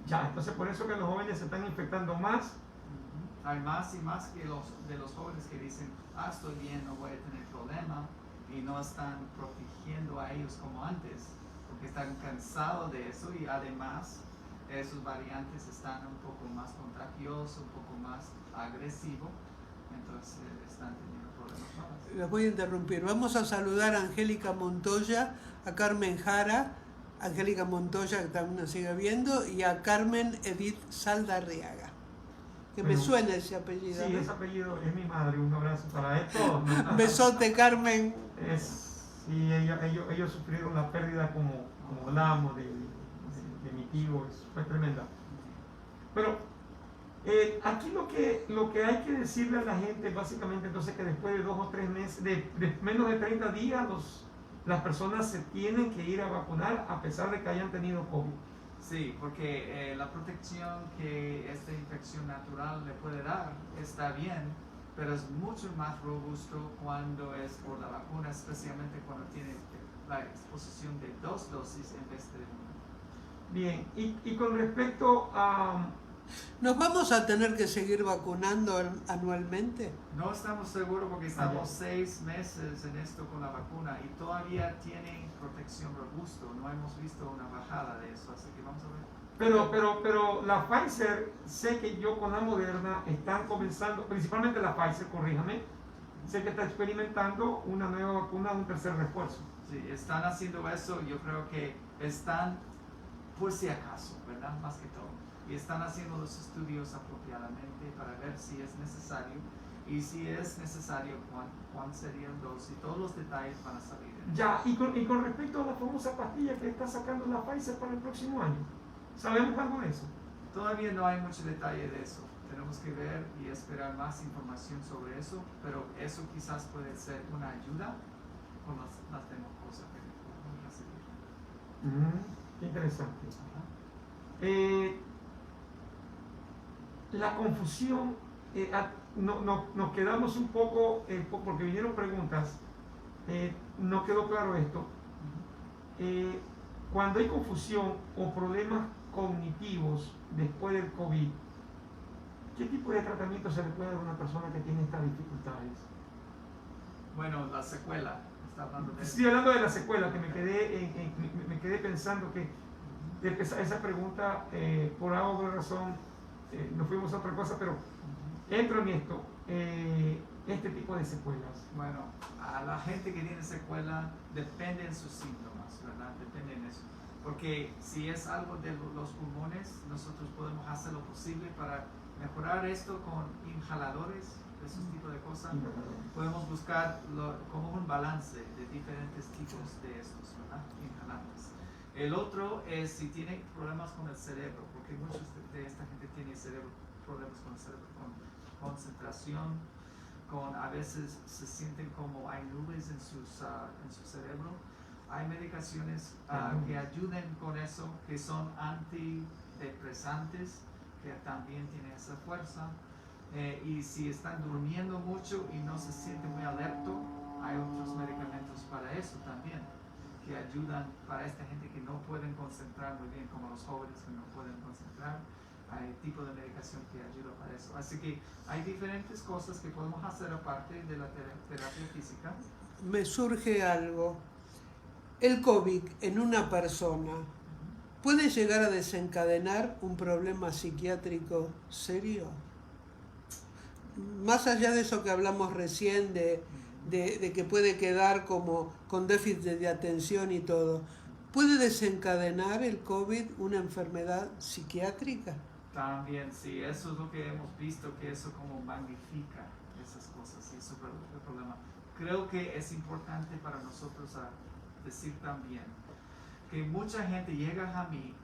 [SPEAKER 2] Ya, entonces por eso que los jóvenes se están infectando más.
[SPEAKER 3] Ujú. Hay más y más que de los jóvenes que dicen, estoy bien, no voy a tener problema, y no están protegiendo a ellos como antes, porque están cansados de eso, y además esos variantes están un poco más contagiosos, un poco más agresivos, entonces están teniendo problemas más.
[SPEAKER 1] Los voy a interrumpir. Vamos a saludar a Angélica Montoya, a Carmen Jara, Angélica Montoya, que también nos sigue viendo, y a Carmen Edith Saldarriaga. Que me
[SPEAKER 2] Bueno,
[SPEAKER 1] suena ese apellido.
[SPEAKER 2] Sí,
[SPEAKER 1] ¿no?
[SPEAKER 2] ese apellido es mi madre. Un abrazo para esto.
[SPEAKER 1] Besote, Carmen.
[SPEAKER 2] Sí, ellos sufrieron la pérdida como hablábamos de mi tío, fue tremenda. Pero aquí lo que hay que decirle a la gente básicamente entonces que después de 2 o 3 meses, de menos de 30 días, las personas se tienen que ir a vacunar a pesar de que hayan tenido COVID.
[SPEAKER 3] Sí, porque la protección que esta infección natural le puede dar está bien, pero es mucho más robusto cuando es por la vacuna, especialmente cuando tiene la exposición de 2 dosis en vez de 1.
[SPEAKER 2] Bien, y con respecto a...
[SPEAKER 1] ¿Nos vamos a tener que seguir vacunando anualmente?
[SPEAKER 3] No estamos seguros porque estamos 6 meses en esto con la vacuna y todavía tienen protección robusta. No hemos visto una bajada de eso, así que vamos a ver.
[SPEAKER 2] Pero la Pfizer, sé que yo con la Moderna están comenzando, principalmente la Pfizer, corríjame, sé que está experimentando una nueva vacuna, un tercer refuerzo.
[SPEAKER 3] Sí, están haciendo eso, yo creo que están por si acaso, ¿verdad? Más que todo. Y están haciendo los estudios apropiadamente para ver si es necesario y si es necesario cuál serían dos y todos los detalles van a salir.
[SPEAKER 2] Ya, y con respecto a la famosa pastilla que está sacando la Pfizer para el próximo año, ¿sabemos algo de eso?
[SPEAKER 3] Todavía no hay mucho detalle de eso. Tenemos que ver y esperar más información sobre eso, pero eso quizás puede ser una ayuda con las demás cosas que podemos recibir.
[SPEAKER 2] Qué interesante. La confusión, nos quedamos un poco, porque vinieron preguntas, no quedó claro esto. Cuando hay confusión o problemas cognitivos después del COVID, ¿qué tipo de tratamiento se le puede dar a una persona que tiene estas dificultades?
[SPEAKER 3] Bueno, la secuela, está hablando de eso.
[SPEAKER 2] Estoy hablando de la secuela, que me quedé pensando que esa pregunta, por algo de razón, nos fuimos a otra cosa, pero entro en esto, este tipo de secuelas.
[SPEAKER 3] Bueno, a la gente que tiene secuela depende de sus síntomas, ¿verdad? Depende de eso. Porque si es algo de los pulmones, nosotros podemos hacer lo posible para mejorar esto con inhaladores, esos tipos de cosas. Podemos buscar como un balance de diferentes tipos de estos, ¿verdad? Inhalantes. El otro es si tiene problemas con el cerebro, porque muchos de esta gente tiene problemas con el cerebro, con concentración, a veces se sienten como hay nubes en su cerebro. Hay medicaciones que ayuden con eso, que son antidepresantes, que también tienen esa fuerza. Y si están durmiendo mucho y no se sienten muy alerta, hay otros medicamentos para eso también, que ayudan para esta gente que no pueden concentrar muy bien, como los jóvenes que no pueden concentrar. Hay tipo de medicación que ayuda para eso. Así que hay diferentes cosas que podemos hacer aparte de la terapia física.
[SPEAKER 1] Me surge algo. El COVID en una persona puede llegar a desencadenar un problema psiquiátrico serio. Más allá de eso que hablamos recién, de que puede quedar como con déficit de atención y todo, ¿puede desencadenar el COVID una enfermedad psiquiátrica?
[SPEAKER 3] También, sí, eso es lo que hemos visto, que eso como magnifica esas cosas, y eso es el problema. Creo que es importante para nosotros decir también que mucha gente llega a mí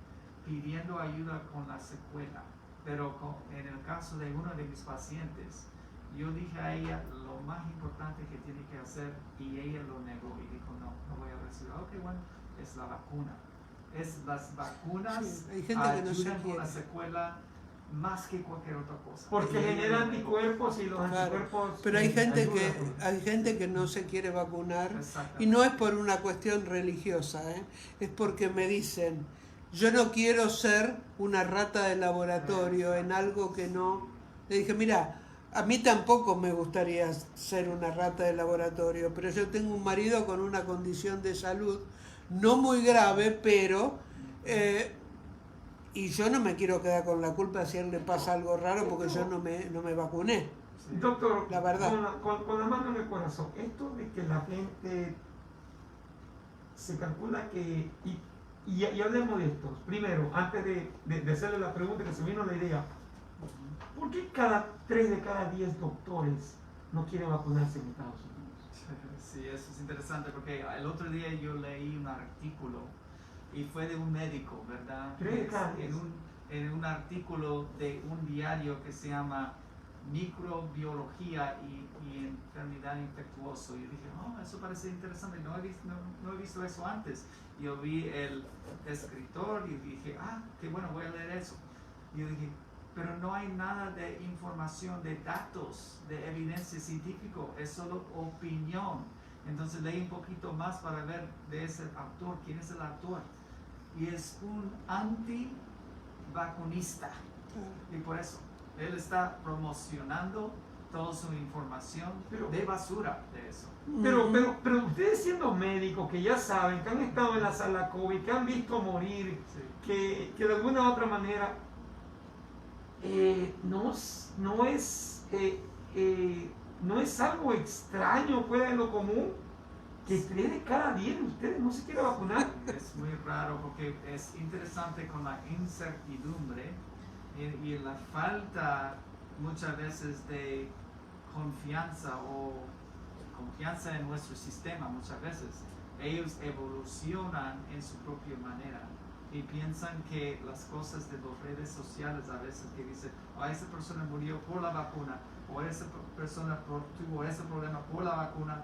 [SPEAKER 3] pidiendo ayuda con la secuela, pero en el caso de uno de mis pacientes, yo dije a ella lo más importante que tiene que hacer y ella lo negó y dijo no voy a recibir. Ok, bueno, es la vacuna. Las vacunas
[SPEAKER 1] Sí, hay gente que no se
[SPEAKER 3] ayudan con
[SPEAKER 1] quiere.
[SPEAKER 3] la secuela más que cualquier otra cosa.
[SPEAKER 2] Porque genera anticuerpos y los anticuerpos...
[SPEAKER 1] Pero hay gente
[SPEAKER 2] ayudan.
[SPEAKER 1] que no se quiere vacunar y
[SPEAKER 3] Exactamente.
[SPEAKER 1] no es por una cuestión religiosa, es porque me dicen, yo no quiero ser una rata de laboratorio en algo que no... Le dije, mira, a mí tampoco me gustaría ser una rata de laboratorio, pero yo tengo un marido con una condición de salud no muy grave, pero... y yo no me quiero quedar con la culpa si a él le pasa algo raro porque yo no me vacuné.
[SPEAKER 2] Doctor,
[SPEAKER 1] La verdad.
[SPEAKER 2] Con la mano en el corazón, esto de que la gente se calcula que, y hablemos de esto, primero, antes de hacerle la pregunta que se vino la idea, ¿por qué 3 de cada 10 doctores no quieren vacunarse en Estados Unidos?
[SPEAKER 3] Sí, eso es interesante porque el otro día yo leí un artículo y fue de un médico, ¿verdad?
[SPEAKER 2] 3 de cada 10.
[SPEAKER 3] En un artículo de un diario que se llama Microbiología y Enfermedad Infectuosa. Y yo dije, oh, eso parece interesante, no he visto eso antes. Yo vi el escritor y dije, qué bueno, voy a leer eso. Y yo dije, pero no hay nada de información, de datos, de evidencia científica, es solo opinión. Entonces leí un poquito más para ver de ese autor, quién es el autor. Y es un anti-vacunista. Y por eso, él está promocionando toda su información de basura de eso.
[SPEAKER 2] Pero ustedes siendo médicos que ya saben, que han estado en la sala COVID, que han visto morir, que de alguna u otra manera no es algo extraño fuera de lo común que 3 de cada 10 de ustedes no se quieren vacunar.
[SPEAKER 3] Es muy raro porque es interesante con la incertidumbre y la falta muchas veces de confianza en nuestro sistema. Muchas veces ellos evolucionan en su propia manera y piensan que las cosas de las redes sociales a veces que dicen, esa persona murió por la vacuna o esa persona tuvo ese problema por la vacuna,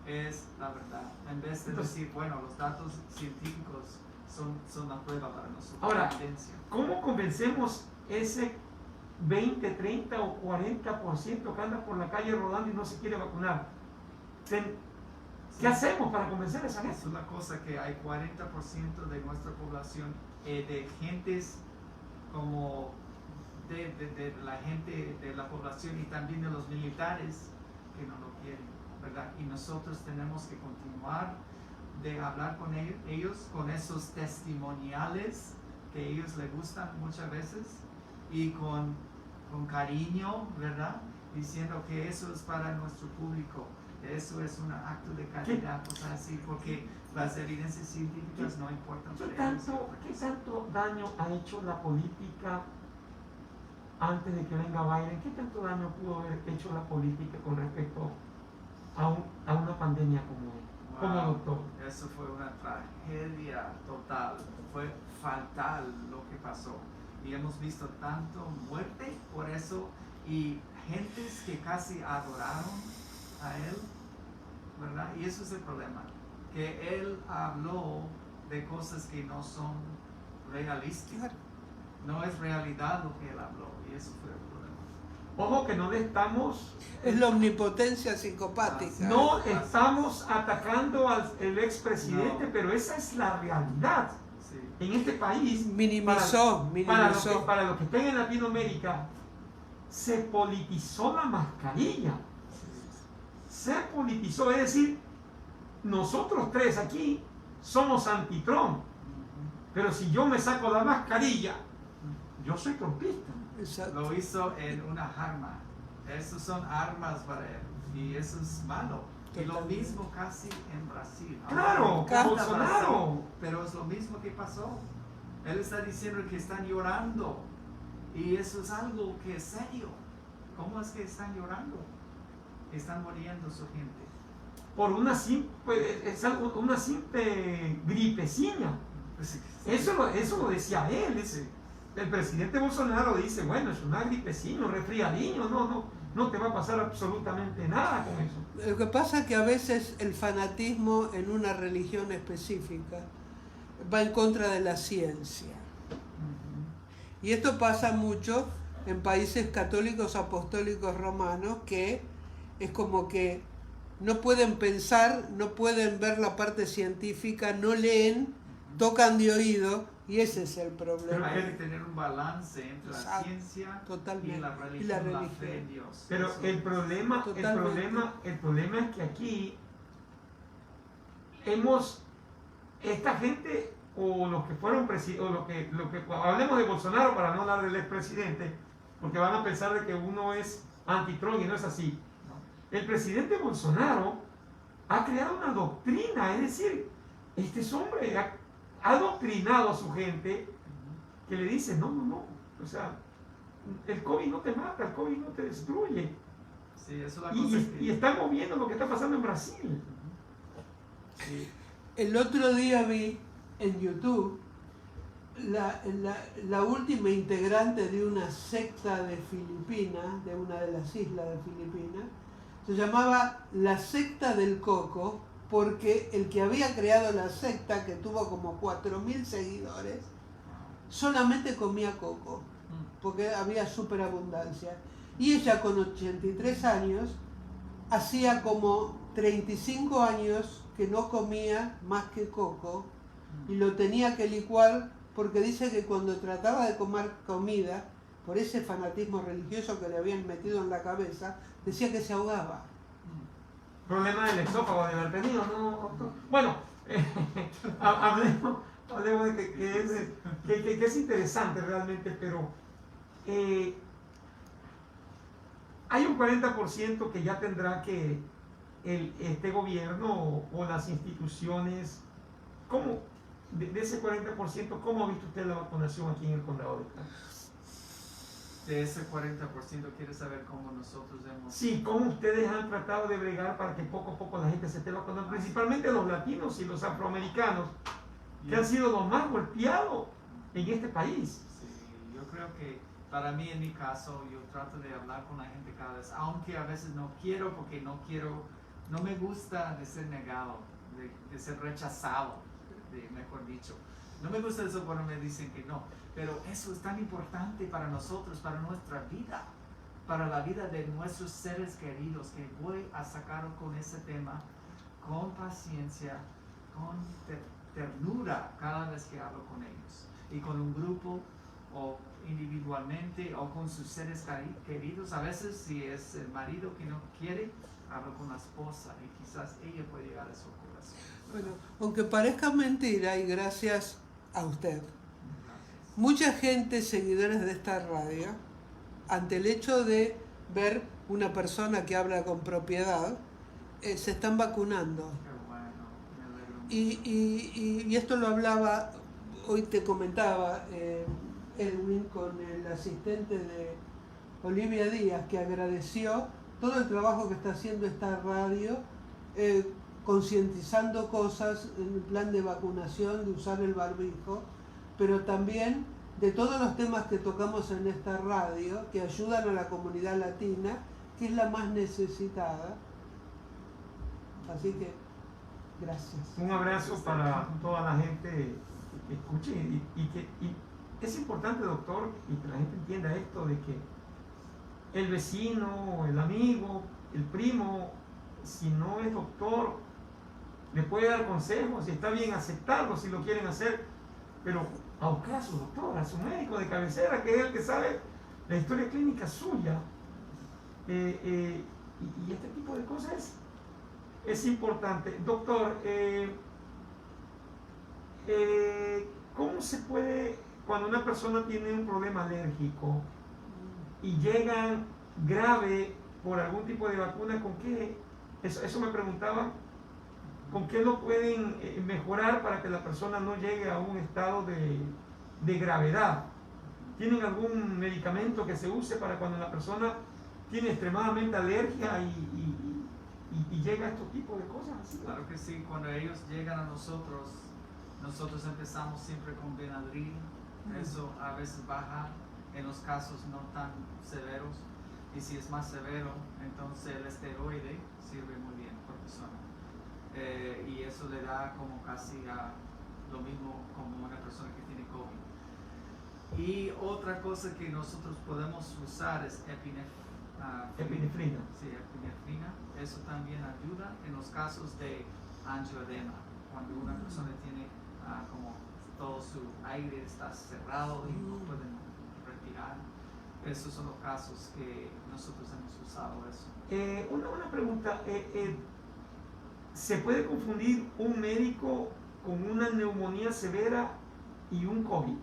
[SPEAKER 3] es la verdad, en vez de decir, bueno, los datos científicos son la prueba para nosotros.
[SPEAKER 2] Ahora, ¿cómo convencemos ese 20, 30 o 40% que anda por la calle rodando y no se quiere vacunar? ¿Qué hacemos para convencer a esa gente?
[SPEAKER 3] Es una cosa que hay 40% de nuestra población, de gentes como de la gente de la población y también de los militares que no lo quieren, ¿verdad? Y nosotros tenemos que continuar de hablar con ellos con esos testimoniales que a ellos les gustan muchas veces y con cariño, ¿verdad? Diciendo que eso es para nuestro público, eso es un acto de caridad, cosas así, porque las evidencias científicas no importan.
[SPEAKER 2] ¿Qué tanto daño ha hecho la política antes de que venga Biden? ¿Qué tanto daño pudo haber hecho la política con respecto a una pandemia como doctor?
[SPEAKER 3] Eso fue una tragedia total, fue fatal lo que pasó. Y hemos visto tanto muerte por eso y gentes que casi adoraron a él, ¿verdad? Y eso es el problema, que él habló de cosas que no son realísticas. No es realidad lo que él habló y eso fue el problema.
[SPEAKER 2] Ojo que no le estamos...
[SPEAKER 1] Es la omnipotencia psicopática.
[SPEAKER 2] No estamos atacando al expresidente, pero esa es la realidad.
[SPEAKER 3] Sí.
[SPEAKER 2] En este país,
[SPEAKER 1] minimizó.
[SPEAKER 2] Para los que estén en Latinoamérica, se politizó la mascarilla. Se politizó, es decir, nosotros 3 aquí somos anti-Trump, pero si yo me saco la mascarilla, yo soy trumpista.
[SPEAKER 1] Exacto.
[SPEAKER 3] Lo hizo en una arma. Esos son armas para él y eso es malo. Y lo mismo casi en Brasil.
[SPEAKER 2] Claro, con Bolsonaro.
[SPEAKER 3] Pero es lo mismo que pasó. Él está diciendo que están llorando y eso es algo que es serio. ¿Cómo es que están llorando? Están muriendo su gente.
[SPEAKER 2] Por una simple gripecina. Eso lo decía él. El presidente Bolsonaro dice, bueno, es una gripecina, un resfriadillo, no te va a pasar absolutamente nada con eso.
[SPEAKER 1] Lo que pasa es que a veces el fanatismo en una religión específica va en contra de la ciencia. Y esto pasa mucho en países católicos apostólicos romanos, que es como que no pueden pensar, no pueden ver la parte científica, no leen tocan de oído y ese es el
[SPEAKER 3] Pero
[SPEAKER 1] problema.
[SPEAKER 3] hay que tener un balance entre la
[SPEAKER 1] Exacto,
[SPEAKER 3] ciencia
[SPEAKER 1] totalmente.
[SPEAKER 3] y la religión, la fe en Dios.
[SPEAKER 2] Pero
[SPEAKER 3] Eso-
[SPEAKER 2] el problema es que aquí esta gente o los que fueron presidentes, o hablemos de Bolsonaro para no hablar del expresidente, porque van a pensar de que uno es anti-Trump y no es así. El presidente Bolsonaro ha creado una doctrina, es decir, este hombre ha adoctrinado a su gente que le dice, no, o sea, el COVID no te mata, el COVID no te destruye.
[SPEAKER 3] Sí, eso es la cosa
[SPEAKER 2] Y estamos viendo lo que está pasando en Brasil.
[SPEAKER 3] Sí.
[SPEAKER 1] El otro día vi en YouTube la última integrante de una secta de Filipinas, de una de las islas de Filipinas. Se llamaba la secta del coco, porque el que había creado la secta, que tuvo como 4.000 seguidores, solamente comía coco, porque había superabundancia. Y ella con 83 años, hacía como 35 años que no comía más que coco, y lo tenía que licuar porque dice que cuando trataba de comer comida, por ese fanatismo religioso que le habían metido en la cabeza, decía que se ahogaba.
[SPEAKER 2] Problema del esófago de haber tenido, ¿no? Bueno, hablemos de que es interesante realmente, pero hay un 40% que ya tendrá que este gobierno o las instituciones, ¿cómo? De ese 40%, ¿cómo ha visto usted la vacunación aquí en el condado de Clark?
[SPEAKER 3] De ese 40% quiere saber cómo nosotros hemos...
[SPEAKER 2] Sí, cómo ustedes han tratado de bregar para que poco a poco la gente se esté vacunando, principalmente los latinos y los afroamericanos, que han sido los más golpeados en este país.
[SPEAKER 3] Sí, yo creo que para mí, en mi caso, yo trato de hablar con la gente cada vez, aunque a veces no quiero, porque no me gusta de ser negado, de ser rechazado, mejor dicho. No me gusta eso cuando me dicen que no, pero eso es tan importante para nosotros, para nuestra vida, para la vida de nuestros seres queridos, que voy a sacar con ese tema con paciencia, con ternura cada vez que hablo con ellos, y con un grupo o individualmente o con sus seres queridos. A veces, si es el marido que no quiere, hablo con la esposa y quizás ella puede llegar a su corazón.
[SPEAKER 1] Bueno, aunque parezca mentira, y gracias a usted, mucha gente, seguidores de esta radio, ante el hecho de ver una persona que habla con propiedad, se están vacunando.
[SPEAKER 3] Qué bueno, me alegro mucho.
[SPEAKER 1] Y esto lo hablaba, hoy te comentaba, Edwin, con el asistente de Olivia Díaz, que agradeció todo el trabajo que está haciendo esta radio, concientizando cosas en el plan de vacunación, de usar el barbijo, pero también de todos los temas que tocamos en esta radio, que ayudan a la comunidad latina, que es la más necesitada. Así que, gracias.
[SPEAKER 2] Un abrazo para toda la gente que escuche y es importante, doctor, y que la gente entienda esto de que el vecino, el amigo, el primo, si no es doctor, le puede dar consejos y está bien aceptarlo si lo quieren hacer, pero a buscar a su doctor, a su médico de cabecera, que es el que sabe la historia clínica suya. Y este tipo de cosas es importante. Doctor, ¿cómo se puede, cuando una persona tiene un problema alérgico y llegan grave por algún tipo de vacuna, con qué, eso me preguntaba, con qué lo pueden mejorar para que la persona no llegue a un estado de gravedad? ¿Tienen algún medicamento que se use para cuando la persona tiene extremadamente alergia y llega a estos tipos de cosas así?
[SPEAKER 3] Claro que sí, cuando ellos llegan a nosotros empezamos siempre con Benadryl. Eso a veces baja en los casos no tan severos, y si es más severo, entonces el esteroide sirve muy bien por persona. Y eso le da como casi a lo mismo como una persona que tiene COVID. Y otra cosa que nosotros podemos usar es
[SPEAKER 2] Epinefrina.
[SPEAKER 3] Sí, epinefrina. Eso también ayuda en los casos de angioedema, cuando una persona tiene como todo su aire está cerrado y no pueden respirar. Esos son los casos que nosotros hemos usado eso.
[SPEAKER 2] Una pregunta, ¿se puede confundir un médico con una neumonía severa y un COVID?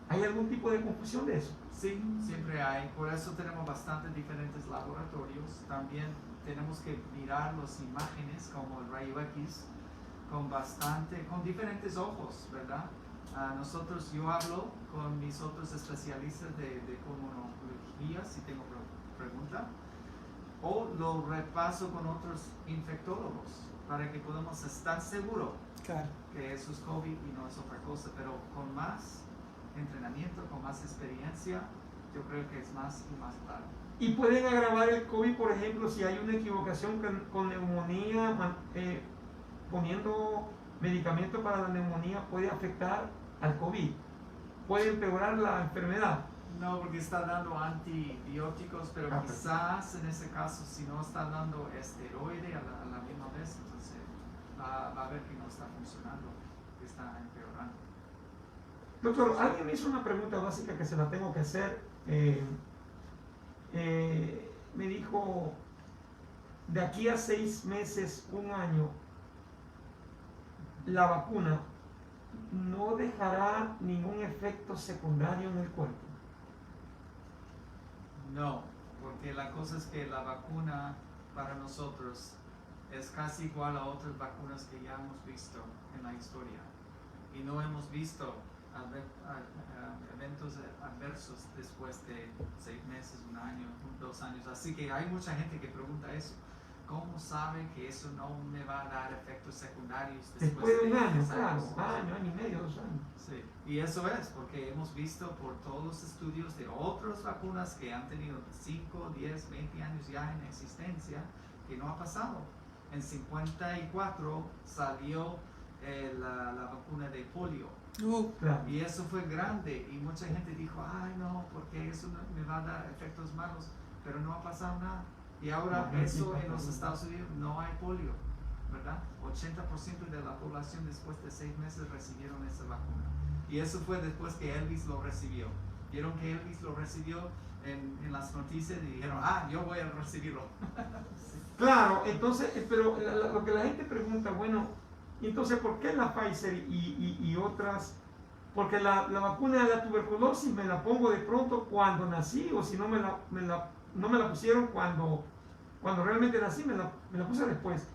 [SPEAKER 2] ¿Hay algún tipo de confusión de eso?
[SPEAKER 3] Sí, siempre hay. Por eso tenemos bastantes diferentes laboratorios. También tenemos que mirar las imágenes como el rayo X con diferentes ojos, ¿verdad? Yo hablo con mis otros especialistas de pulmonología si tengo pregunta, o lo repaso con otros infectólogos para que podamos estar seguros que eso es COVID y no es otra cosa, pero con más entrenamiento, con más experiencia, yo creo que es más y más claro.
[SPEAKER 2] ¿Y pueden agravar el COVID, por ejemplo, si hay una equivocación con neumonía, poniendo medicamento para la neumonía, puede afectar al COVID? ¿Puede empeorar la enfermedad?
[SPEAKER 3] No, porque está dando antibióticos, pero quizás en ese caso, si no está dando esteroide a la misma vez, entonces va a ver que no está funcionando, que está empeorando.
[SPEAKER 2] Doctor, alguien me hizo una pregunta básica que se la tengo que hacer. Me dijo, de aquí a 6 meses, 1 año, la vacuna no dejará ningún efecto secundario en el cuerpo.
[SPEAKER 3] No, porque la cosa es que la vacuna para nosotros es casi igual a otras vacunas que ya hemos visto en la historia y no hemos visto eventos adversos después de 6 meses, 1 año, 2 años. Así que hay mucha gente que pregunta eso. ¿Cómo sabe que eso no me va a dar efectos secundarios
[SPEAKER 2] después de 1 año?
[SPEAKER 3] 10
[SPEAKER 2] Claro,
[SPEAKER 3] años?
[SPEAKER 2] año y medio, 2 años.
[SPEAKER 3] Sí, y eso es porque hemos visto por todos los estudios de otras vacunas que han tenido 5, 10, 20 años ya en existencia, que no ha pasado. En 54 salió la vacuna de polio.
[SPEAKER 2] Claro.
[SPEAKER 3] Y eso fue grande y mucha gente dijo, ay no, porque eso me va a dar efectos malos, pero no ha pasado nada. Y ahora eso en los Estados Unidos no hay polio, ¿verdad? 80% de la población después de 6 meses recibieron esa vacuna. Y eso fue después que Elvis lo recibió. Vieron que Elvis lo recibió en las noticias y dijeron, yo voy a recibirlo. Sí.
[SPEAKER 2] Claro, entonces, pero lo que la gente pregunta, bueno, entonces, ¿por qué la Pfizer y otras? Porque la vacuna de la tuberculosis me la pongo de pronto cuando nací, o si no no me la pusieron cuando realmente nací, me la puse después,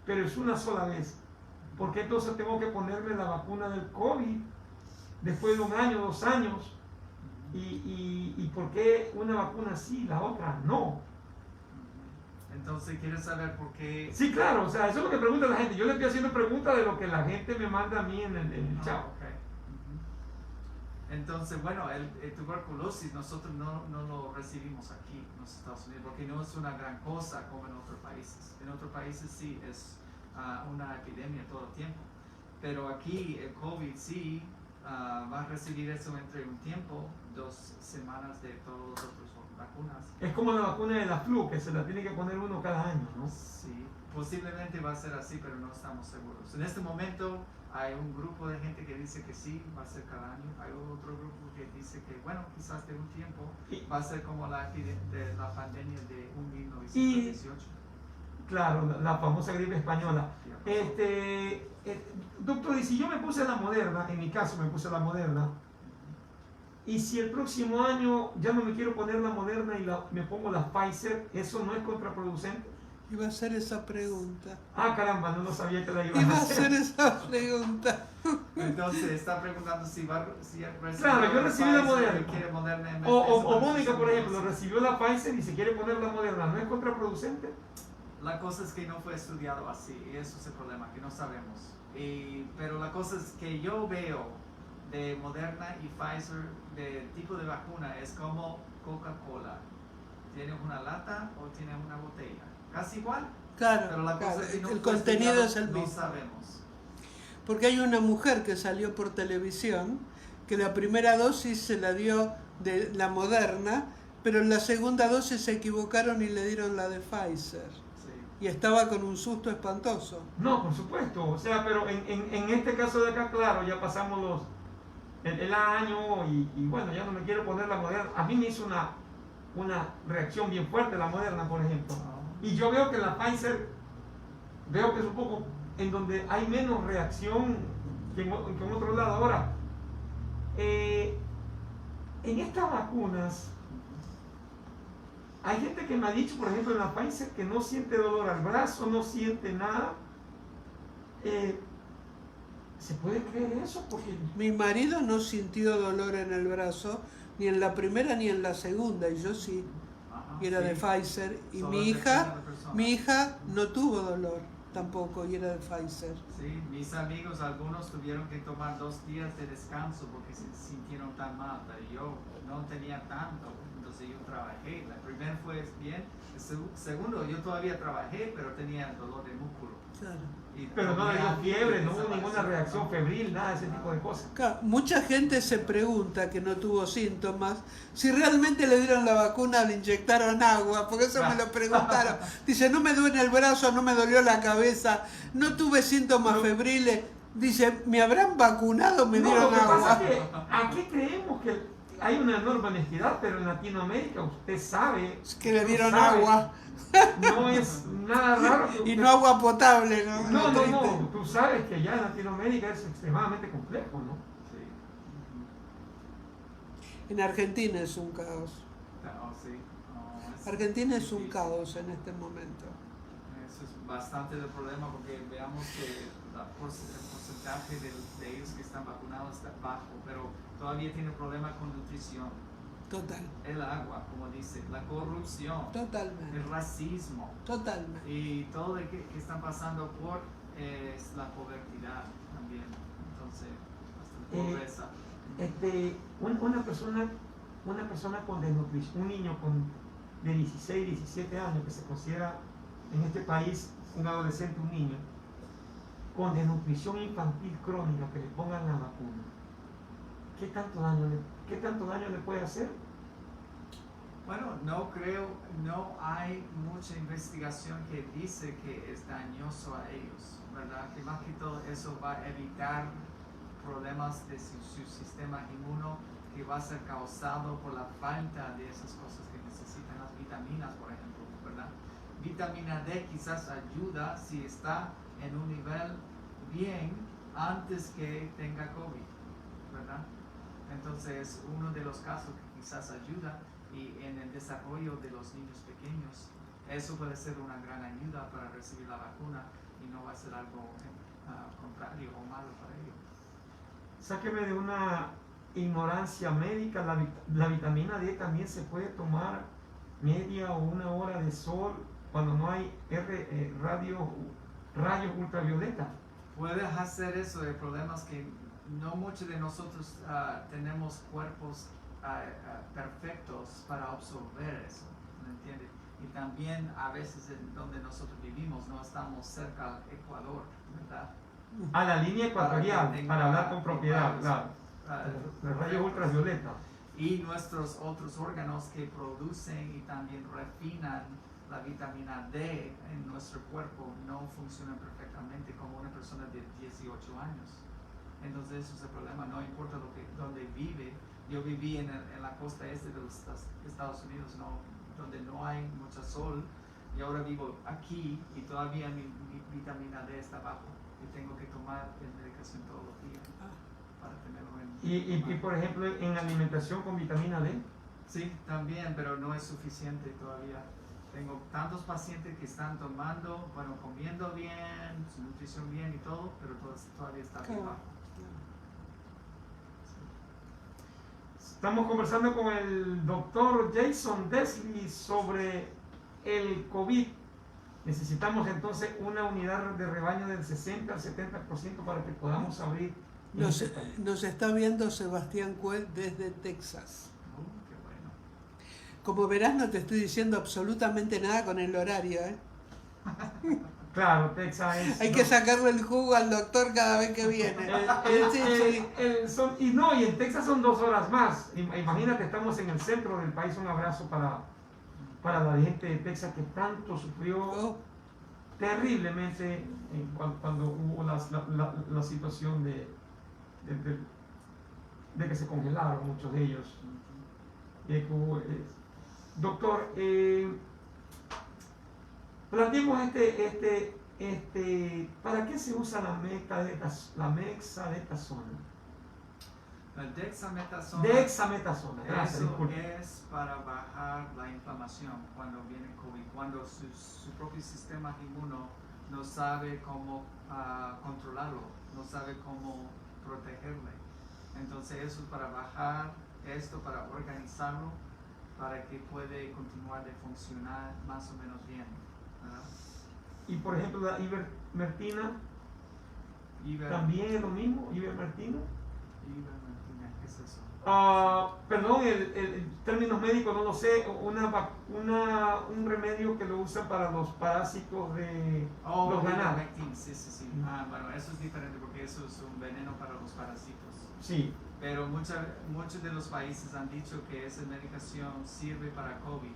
[SPEAKER 2] pero es una sola vez. ¿Por qué entonces tengo que ponerme la vacuna del COVID después de 1 año, 2 años? ¿Y por qué una vacuna sí, la otra no?
[SPEAKER 3] Entonces, ¿quieres saber por qué?
[SPEAKER 2] Sí, claro, o sea, eso es lo que pregunta la gente. Yo le estoy haciendo preguntas de lo que la gente me manda a mí en el chat.
[SPEAKER 3] Okay. Entonces, bueno, el tuberculosis nosotros no lo recibimos aquí en los Estados Unidos porque no es una gran cosa como en otros países. En otros países sí es una epidemia todo el tiempo. Pero aquí el COVID sí va a recibir eso entre un tiempo, 2 semanas de todos los otros vacunas.
[SPEAKER 2] Es como la vacuna de la flu, que se la tiene que poner uno cada año, ¿no?
[SPEAKER 3] Sí, posiblemente va a ser así, pero no estamos seguros. En este momento hay un grupo de gente que dice que sí, va a ser cada año. Hay otro grupo que dice que, bueno, quizás de un tiempo va a ser como la pandemia de 1918.
[SPEAKER 2] Claro, la famosa gripe española. Doctor, y si yo me puse la Moderna, en mi caso me puse la Moderna, y si el próximo año ya no me quiero poner la Moderna y me pongo la Pfizer, ¿eso no es contraproducente?
[SPEAKER 1] Iba a hacer esa pregunta.
[SPEAKER 2] Caramba, no sabía que la iba
[SPEAKER 1] Iba
[SPEAKER 2] a
[SPEAKER 1] a
[SPEAKER 2] hacer.
[SPEAKER 1] hacer esa pregunta.
[SPEAKER 3] Entonces, está preguntando si recibe.
[SPEAKER 2] Claro, yo recibí la Moderna.
[SPEAKER 3] Quiere Moderna en vez
[SPEAKER 2] O Mónica, por ejemplo, recibió la Pfizer y se quiere poner la Moderna, ¿no es contraproducente?
[SPEAKER 3] La cosa es que no fue estudiado así, y eso es el problema, que no sabemos. Pero la cosa es que yo veo de Moderna y Pfizer, de tipo de vacuna, es como Coca-Cola. Tienes una lata o tienes una botella. Casi igual.
[SPEAKER 1] Claro,
[SPEAKER 3] Pero la cosa es que no
[SPEAKER 1] el
[SPEAKER 3] fue
[SPEAKER 1] contenido
[SPEAKER 3] estudiado,
[SPEAKER 1] es el mismo.
[SPEAKER 3] No sabemos.
[SPEAKER 1] Porque hay una mujer que salió por televisión que la primera dosis se la dio de la Moderna, pero en la segunda dosis se equivocaron y le dieron la de Pfizer.
[SPEAKER 3] Sí.
[SPEAKER 1] Y estaba con un susto espantoso.
[SPEAKER 2] No, por supuesto, o sea, pero en este caso de acá, claro, ya pasamos el año y bueno, ya no me quiero poner la Moderna. A mí me hizo una reacción bien fuerte la Moderna, por ejemplo. Y yo veo que la Pfizer, veo que es un poco en donde hay menos reacción que en otro lado. Ahora, en estas vacunas, hay gente que me ha dicho, por ejemplo, en la Pfizer, que no siente dolor al brazo, no siente nada. ¿Se puede creer eso? Porque
[SPEAKER 1] Mi marido no sintió dolor en el brazo, ni en la primera ni en la segunda, y yo sí.
[SPEAKER 3] Ajá,
[SPEAKER 1] Y era
[SPEAKER 3] sí.
[SPEAKER 1] de Pfizer. Y
[SPEAKER 3] Solo
[SPEAKER 1] mi
[SPEAKER 3] depende de
[SPEAKER 1] hija,
[SPEAKER 3] la persona.
[SPEAKER 1] mi hija no tuvo dolor tampoco, y era de Pfizer.
[SPEAKER 3] Sí, mis amigos, algunos tuvieron que tomar 2 días de descanso porque se sintieron tan mal, pero yo no tenía tanto, entonces yo trabajé. La primera fue bien, el segundo yo todavía trabajé, pero tenía dolor de músculo.
[SPEAKER 1] Claro.
[SPEAKER 2] pero no le dio fiebre, no hubo
[SPEAKER 3] desapareció,
[SPEAKER 2] ninguna reacción
[SPEAKER 3] ¿no?
[SPEAKER 2] febril, nada de ese tipo de cosas.
[SPEAKER 1] Claro, mucha gente se pregunta, que no tuvo síntomas, si realmente le dieron la vacuna o le inyectaron agua, porque eso me lo preguntaron. Dice, no me duele el brazo, no me dolió la cabeza, no tuve síntomas febriles. Dice, ¿me habrán vacunado o me
[SPEAKER 2] No,
[SPEAKER 1] dieron
[SPEAKER 2] lo que pasa
[SPEAKER 1] agua?
[SPEAKER 2] es que aquí creemos que hay una enorme honestidad, pero en Latinoamérica usted sabe
[SPEAKER 1] Que le dieron
[SPEAKER 2] sabe,
[SPEAKER 1] agua.
[SPEAKER 2] No es nada raro. Que
[SPEAKER 1] Y
[SPEAKER 2] usted-
[SPEAKER 1] no agua potable, ¿no?
[SPEAKER 2] No, no,
[SPEAKER 1] Triste.
[SPEAKER 2] no. Tú sabes que ya en Latinoamérica es extremadamente complejo, ¿no?
[SPEAKER 3] Sí.
[SPEAKER 1] En Argentina es un caos.
[SPEAKER 3] Oh, sí. Oh,
[SPEAKER 1] Argentina es un
[SPEAKER 3] difícil.
[SPEAKER 1] caos en este momento.
[SPEAKER 3] Eso es bastante del problema porque veamos que el porcentaje de ellos que están vacunados está bajo, pero todavía tiene problema con nutrición,
[SPEAKER 1] Total,
[SPEAKER 3] el agua, como dice, la corrupción,
[SPEAKER 1] totalmente,
[SPEAKER 3] el racismo
[SPEAKER 1] totalmente.
[SPEAKER 3] y todo lo que están pasando por es la pobreza también, entonces bastante pobreza.
[SPEAKER 2] Una persona con desnutrición, un niño de 16, 17 años que se considera en este país un adolescente, un niño, con desnutrición infantil crónica, que le pongan la vacuna, ¿qué tanto daño le puede hacer?
[SPEAKER 3] Bueno, no hay mucha investigación que dice que es dañoso a ellos, ¿verdad? Que más que todo eso va a evitar problemas de su sistema inmuno que va a ser causado por la falta de esas cosas que necesitan, las vitaminas, por ejemplo, ¿verdad? Vitamina D quizás ayuda si está en un nivel bien antes que tenga COVID, ¿verdad? Entonces, uno de los casos que quizás ayuda y en el desarrollo de los niños pequeños, eso puede ser una gran ayuda para recibir la vacuna y no va a ser algo contrario o malo para ellos.
[SPEAKER 2] Sáqueme de una ignorancia médica, la vitamina D también se puede tomar media o una hora de sol cuando no hay rayos ultravioleta.
[SPEAKER 3] Puedes hacer eso, el problema es que no muchos de nosotros tenemos cuerpos perfectos para absorber eso, ¿me entiendes? Y también a veces en donde nosotros vivimos no estamos cerca al Ecuador, ¿verdad?
[SPEAKER 2] A la línea ecuatorial, para hablar con propiedad, claro. Los rayos ultravioleta.
[SPEAKER 3] Y nuestros otros órganos que producen y también refinan la vitamina D en nuestro cuerpo no funcionan perfectamente como una persona de 18 años. Entonces eso es el problema, no importa dónde vive. Yo viví en la costa este de los Estados Unidos, donde no hay mucho sol, y ahora vivo aquí y todavía mi vitamina D está bajo y tengo que tomar medicación todos los días para tenerlo en...
[SPEAKER 2] Y por ejemplo, en alimentación con vitamina D.
[SPEAKER 3] Sí, también, pero no es suficiente todavía. Tengo tantos pacientes que están tomando, bueno, comiendo bien, su nutrición bien y todo, pero todavía está bien bajo.
[SPEAKER 2] Estamos conversando con el doctor Jason Desley sobre el COVID. Necesitamos entonces una unidad de rebaño del 60 al 70% para que podamos abrir.
[SPEAKER 1] Nos está viendo Sebastián Cuel desde Texas.
[SPEAKER 3] Qué bueno.
[SPEAKER 1] Como verás, no te estoy diciendo absolutamente nada con el horario, ¿eh?
[SPEAKER 2] Claro, Texas es...
[SPEAKER 1] Hay que sacarle el jugo al doctor cada vez que viene.
[SPEAKER 2] Y en Texas son 2 horas más. Imagínate, estamos en el centro del país. Un abrazo para la gente de Texas que tanto sufrió terriblemente cuando hubo la situación de que se congelaron muchos de ellos. Doctor, planteemos ¿para qué se usa la mexadetasona?
[SPEAKER 3] La dexametasona.
[SPEAKER 2] Dexametasona, gracias,
[SPEAKER 3] Eso
[SPEAKER 2] disculpe.
[SPEAKER 3] es para bajar la inflamación cuando viene COVID, cuando su propio sistema inmuno no sabe cómo controlarlo, no sabe cómo protegerle. Entonces eso es para bajar esto, para organizarlo, para que pueda continuar de funcionar más o menos bien, ¿verdad?
[SPEAKER 2] Y por ejemplo la ivermectina,
[SPEAKER 3] Ivermectina,
[SPEAKER 2] también es lo mismo, ivermectina.
[SPEAKER 3] ¿qué es eso?
[SPEAKER 2] Perdón, el término médico no lo sé, un remedio que lo usan para los parásitos de los ganados.
[SPEAKER 3] Ivermectin, sí. Bueno, eso es diferente porque eso es un veneno para los parásitos.
[SPEAKER 2] Sí.
[SPEAKER 3] Pero muchos de los países han dicho que esa medicación sirve para COVID,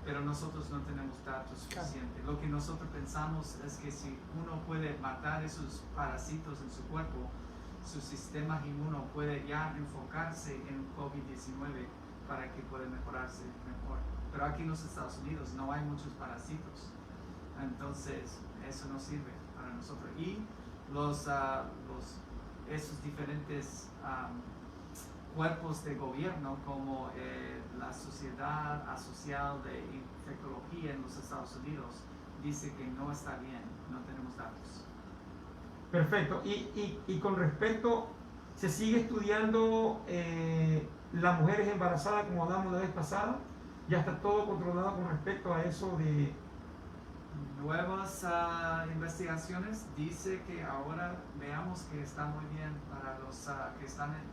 [SPEAKER 3] pero nosotros no tenemos datos suficientes. Lo que nosotros pensamos es que si uno puede matar esos parásitos en su cuerpo, su sistema inmuno puede ya enfocarse en COVID-19 para que pueda mejorarse mejor. Pero aquí en los Estados Unidos no hay muchos parásitos, entonces eso no sirve para nosotros. Y esos diferentes cuerpos de gobierno como la Sociedad Asociada de Infectología en los Estados Unidos dice que no está bien, no tenemos datos.
[SPEAKER 2] Perfecto. Y con respecto, ¿se sigue estudiando las mujeres embarazadas como hablamos la vez pasada? ¿Ya está todo controlado con respecto a eso de...?
[SPEAKER 3] Nuevas investigaciones dice que ahora veamos que está muy bien para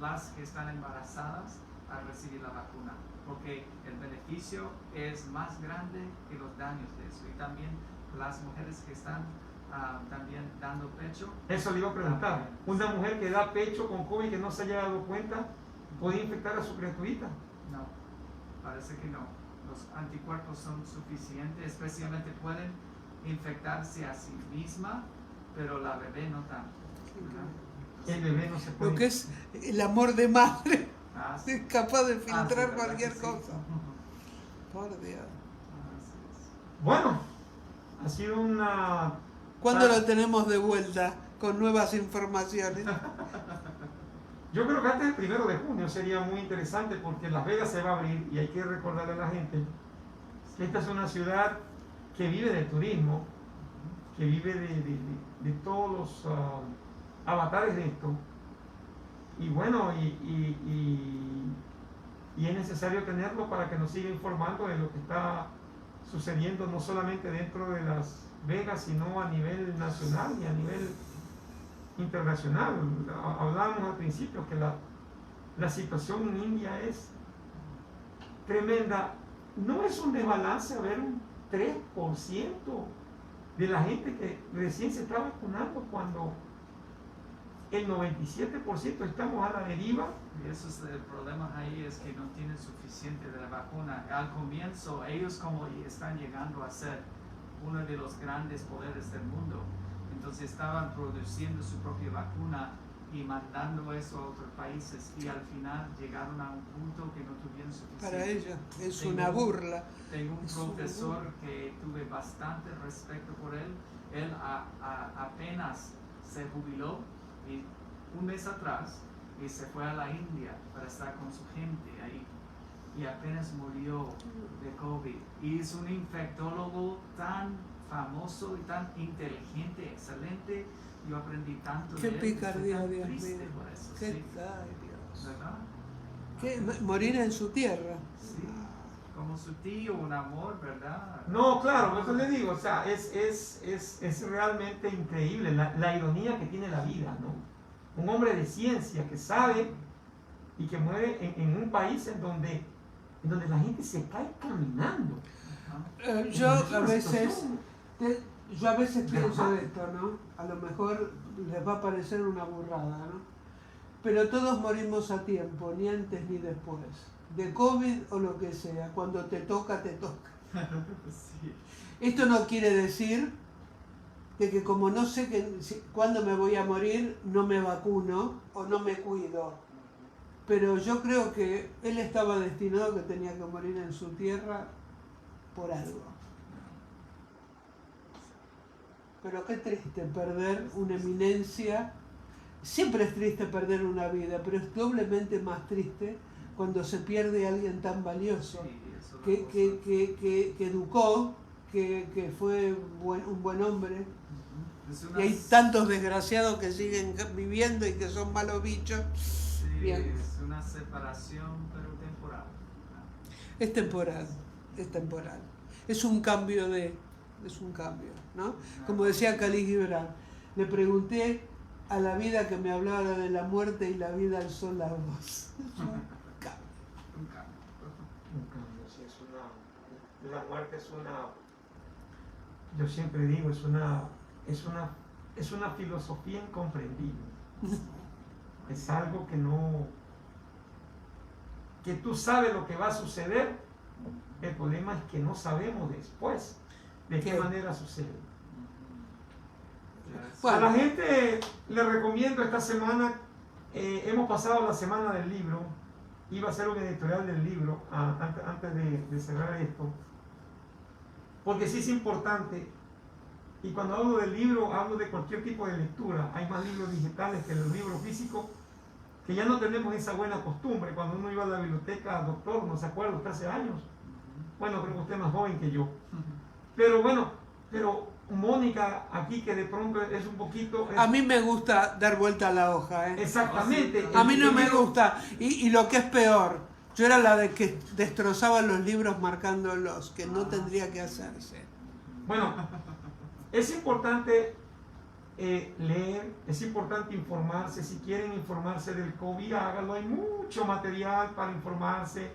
[SPEAKER 3] las que están embarazadas a recibir la vacuna, porque el beneficio es más grande que los daños de eso. Y también las mujeres que están también dando pecho.
[SPEAKER 2] Eso le iba a preguntar. Una mujer que da pecho con COVID que no se haya dado cuenta, ¿puede infectar a su criaturita?
[SPEAKER 3] No, parece que no. Los anticuerpos son suficientes, especialmente pueden infectarse a sí misma, pero la bebé no tanto.
[SPEAKER 2] El bebé no se puede.
[SPEAKER 1] Lo que es el amor de madre,
[SPEAKER 3] Sí.
[SPEAKER 1] es capaz de
[SPEAKER 3] Sí,
[SPEAKER 1] filtrar
[SPEAKER 3] ¿verdad
[SPEAKER 1] cualquier
[SPEAKER 3] que sí?
[SPEAKER 1] cosa. Por Dios.
[SPEAKER 3] Así es.
[SPEAKER 2] Bueno, ha sido una...
[SPEAKER 1] ¿Cuándo lo tenemos de vuelta con nuevas informaciones?
[SPEAKER 2] Yo creo que antes del 1 de junio sería muy interesante porque Las Vegas se va a abrir y hay que recordarle a la gente que esta es una ciudad que vive del turismo, que vive de todos los avatares de esto. Y bueno, y es necesario tenerlo para que nos siga informando de lo que está sucediendo no solamente dentro de Las Vegas, sino a nivel nacional y a nivel internacional. Hablábamos al principio que la situación en India es tremenda. No es un desbalance haber un 3% de la gente que recién se está vacunando cuando el 97% estamos a la deriva.
[SPEAKER 3] Y eso es el problema ahí, es que no tienen suficiente de la vacuna. Al comienzo, ellos como están llegando a ser uno de los grandes poderes del mundo, entonces estaban produciendo su propia vacuna y mandando eso a otros países y al final llegaron a un punto que no tuvieron suficiente.
[SPEAKER 1] Para ellos es
[SPEAKER 3] Tengo
[SPEAKER 1] una burla.
[SPEAKER 3] Tengo un
[SPEAKER 1] Es una
[SPEAKER 3] profesor
[SPEAKER 1] burla.
[SPEAKER 3] que tuve bastante respeto por él. Él apenas se jubiló y un mes atrás y se fue a la India para estar con su gente ahí y apenas murió de COVID. Y es un infectólogo tan famoso y tan inteligente, excelente. Yo aprendí tanto
[SPEAKER 1] Qué
[SPEAKER 3] de él.
[SPEAKER 1] picardía,
[SPEAKER 3] Estoy tan
[SPEAKER 1] Dios
[SPEAKER 3] triste
[SPEAKER 1] mío.
[SPEAKER 3] por eso,
[SPEAKER 1] Qué,
[SPEAKER 3] sí.
[SPEAKER 1] ay, Dios.
[SPEAKER 3] ¿Verdad?
[SPEAKER 1] ¿Qué? Morir en su tierra.
[SPEAKER 3] Sí. Como su tío, un amor, ¿verdad?
[SPEAKER 2] No, claro, eso le digo, o sea, es realmente increíble la ironía que tiene la vida, ¿no? Un hombre de ciencia que sabe y que muere en un país en donde la gente se cae caminando.
[SPEAKER 3] Ajá.
[SPEAKER 1] Yo a
[SPEAKER 2] Una
[SPEAKER 1] veces
[SPEAKER 2] situación-
[SPEAKER 1] pienso de esto, ¿no? A lo mejor les va a parecer una burrada, ¿no? Pero todos morimos a tiempo, ni antes ni después. De COVID o lo que sea, cuando te toca, te toca.
[SPEAKER 3] Sí.
[SPEAKER 1] Esto no quiere decir de que como no sé cuándo me voy a morir, no me vacuno o no me cuido. Pero yo creo que él estaba destinado que tenía que morir en su tierra por algo. Pero qué triste perder una eminencia. Siempre es triste perder una vida, pero es doblemente más triste cuando se pierde a alguien tan valioso, que educó, que fue un buen hombre. Y hay tantos desgraciados que siguen viviendo y que son malos bichos.
[SPEAKER 3] Sí,
[SPEAKER 1] Bien.
[SPEAKER 3] es una separación, pero temporal.
[SPEAKER 1] Es temporal, es temporal. Es un cambio, ¿no? Como decía Khalil Gibran, le pregunté a la vida que me hablara de la muerte y la vida son las dos. Es un cambio.
[SPEAKER 3] Un cambio.
[SPEAKER 2] Un cambio, sí, la muerte es yo siempre digo, es una filosofía incomprendida. Es algo que tú sabes lo que va a suceder. El problema es que no sabemos después de qué manera sucede.
[SPEAKER 1] Bueno.
[SPEAKER 2] A la gente le recomiendo esta semana, hemos pasado la semana del libro, iba a hacer un editorial del libro antes de cerrar esto, porque sí es importante, y cuando hablo del libro, hablo de cualquier tipo de lectura. Hay más libros digitales que los libros físicos, que ya no tenemos esa buena costumbre. Cuando uno iba a la biblioteca, doctor, no se acuerda, usted hace años. Bueno, creo que usted es más joven que yo. Pero bueno, Mónica aquí, que de pronto es un poquito...
[SPEAKER 1] A mí me gusta dar vuelta a la hoja, ¿eh?
[SPEAKER 2] Exactamente.
[SPEAKER 1] A mí no me gusta. Y lo que es peor, yo era la de que destrozaba los libros marcándolos, que no tendría que hacerse.
[SPEAKER 2] Bueno, es importante leer, es importante informarse. Si quieren informarse del COVID, háganlo. Hay mucho material para informarse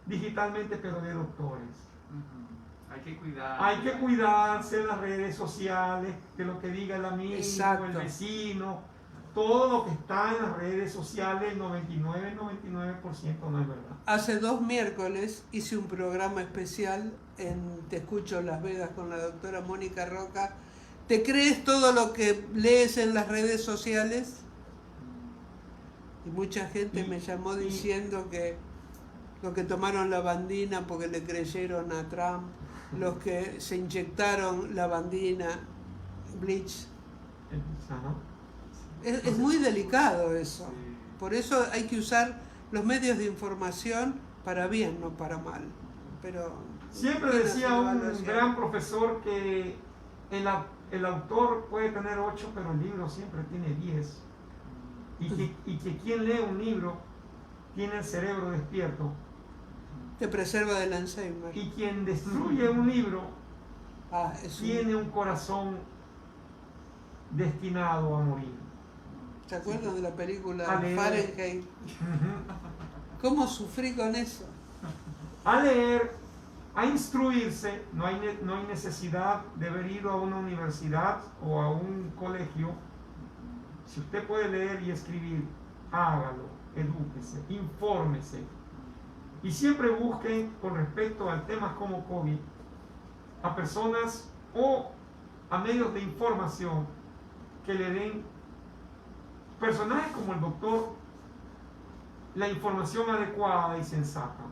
[SPEAKER 2] digitalmente, pero de doctores. Hay que cuidarse de las redes sociales, de lo que diga el amigo,
[SPEAKER 1] Exacto.
[SPEAKER 2] el vecino. Todo lo que está en las redes sociales, el 99% no es verdad.
[SPEAKER 1] Hace 2 miércoles hice un programa especial en Te Escucho en Las Vegas con la doctora Mónica Roca. ¿Te crees todo lo que lees en las redes sociales? Y mucha gente me llamó diciendo que los que tomaron lavandina porque le creyeron a Trump, los que se inyectaron lavandina, bleach. Es muy delicado eso. Por eso hay que usar los medios de información para bien, no para mal. Pero
[SPEAKER 2] siempre decía un gran profesor que el autor puede tener 8, pero el libro siempre tiene 10. Y que quien lee un libro tiene el cerebro despierto.
[SPEAKER 1] Te preserva del Alzheimer.
[SPEAKER 2] Y quien destruye un libro tiene un corazón destinado a morir.
[SPEAKER 1] ¿Se acuerdan de la película
[SPEAKER 2] A leer.
[SPEAKER 1] Fahrenheit? ¿Cómo sufrí con eso?
[SPEAKER 2] A leer, a instruirse. No hay necesidad de haber ido a una universidad o a un colegio. Si usted puede leer y escribir, hágalo, edúquese, infórmese. Y siempre busquen, con respecto a temas como COVID, a personas o a medios de información que le den, personajes como el doctor, la información adecuada y sensata.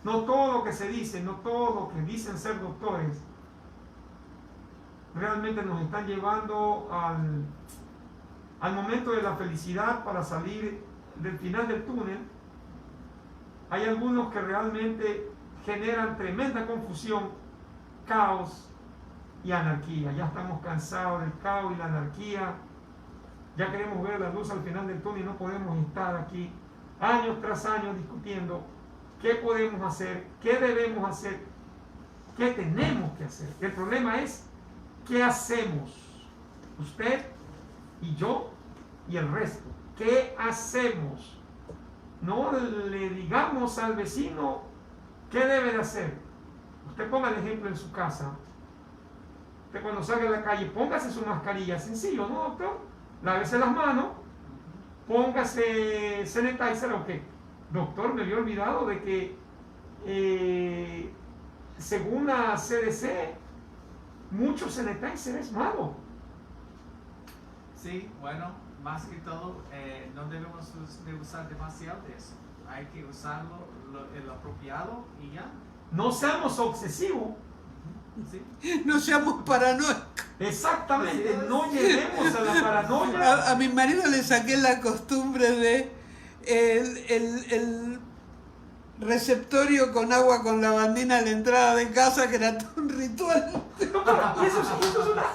[SPEAKER 2] No todo lo que se dice, no todo lo que dicen ser doctores, realmente nos están llevando al momento de la felicidad para salir del final del túnel. Hay algunos que realmente generan tremenda confusión, caos y anarquía. Ya estamos cansados del caos y la anarquía. Ya queremos ver la luz al final del túnel y no podemos estar aquí años tras años discutiendo qué podemos hacer, qué debemos hacer, qué tenemos que hacer. El problema es qué hacemos. Usted y yo y el resto. ¿Qué hacemos? No le digamos al vecino qué debe de hacer. Usted ponga el ejemplo en su casa. Usted cuando salga a la calle, póngase su mascarilla. Sencillo, ¿no, doctor? Lávese las manos. Póngase sanitizer, ¿o qué? Doctor, me había olvidado de que según la CDC, mucho sanitizer es malo.
[SPEAKER 3] Sí, bueno, más que todo, no debemos de usar demasiado de eso. Hay que usarlo el apropiado y ya.
[SPEAKER 2] No seamos obsesivos.
[SPEAKER 3] Sí.
[SPEAKER 1] No seamos paranoicos.
[SPEAKER 2] Exactamente, no lleguemos a la paranoia.
[SPEAKER 1] A mi marido le saqué la costumbre de el receptorio con agua con lavandina a la entrada de casa, que era todo un ritual.
[SPEAKER 2] No, pero,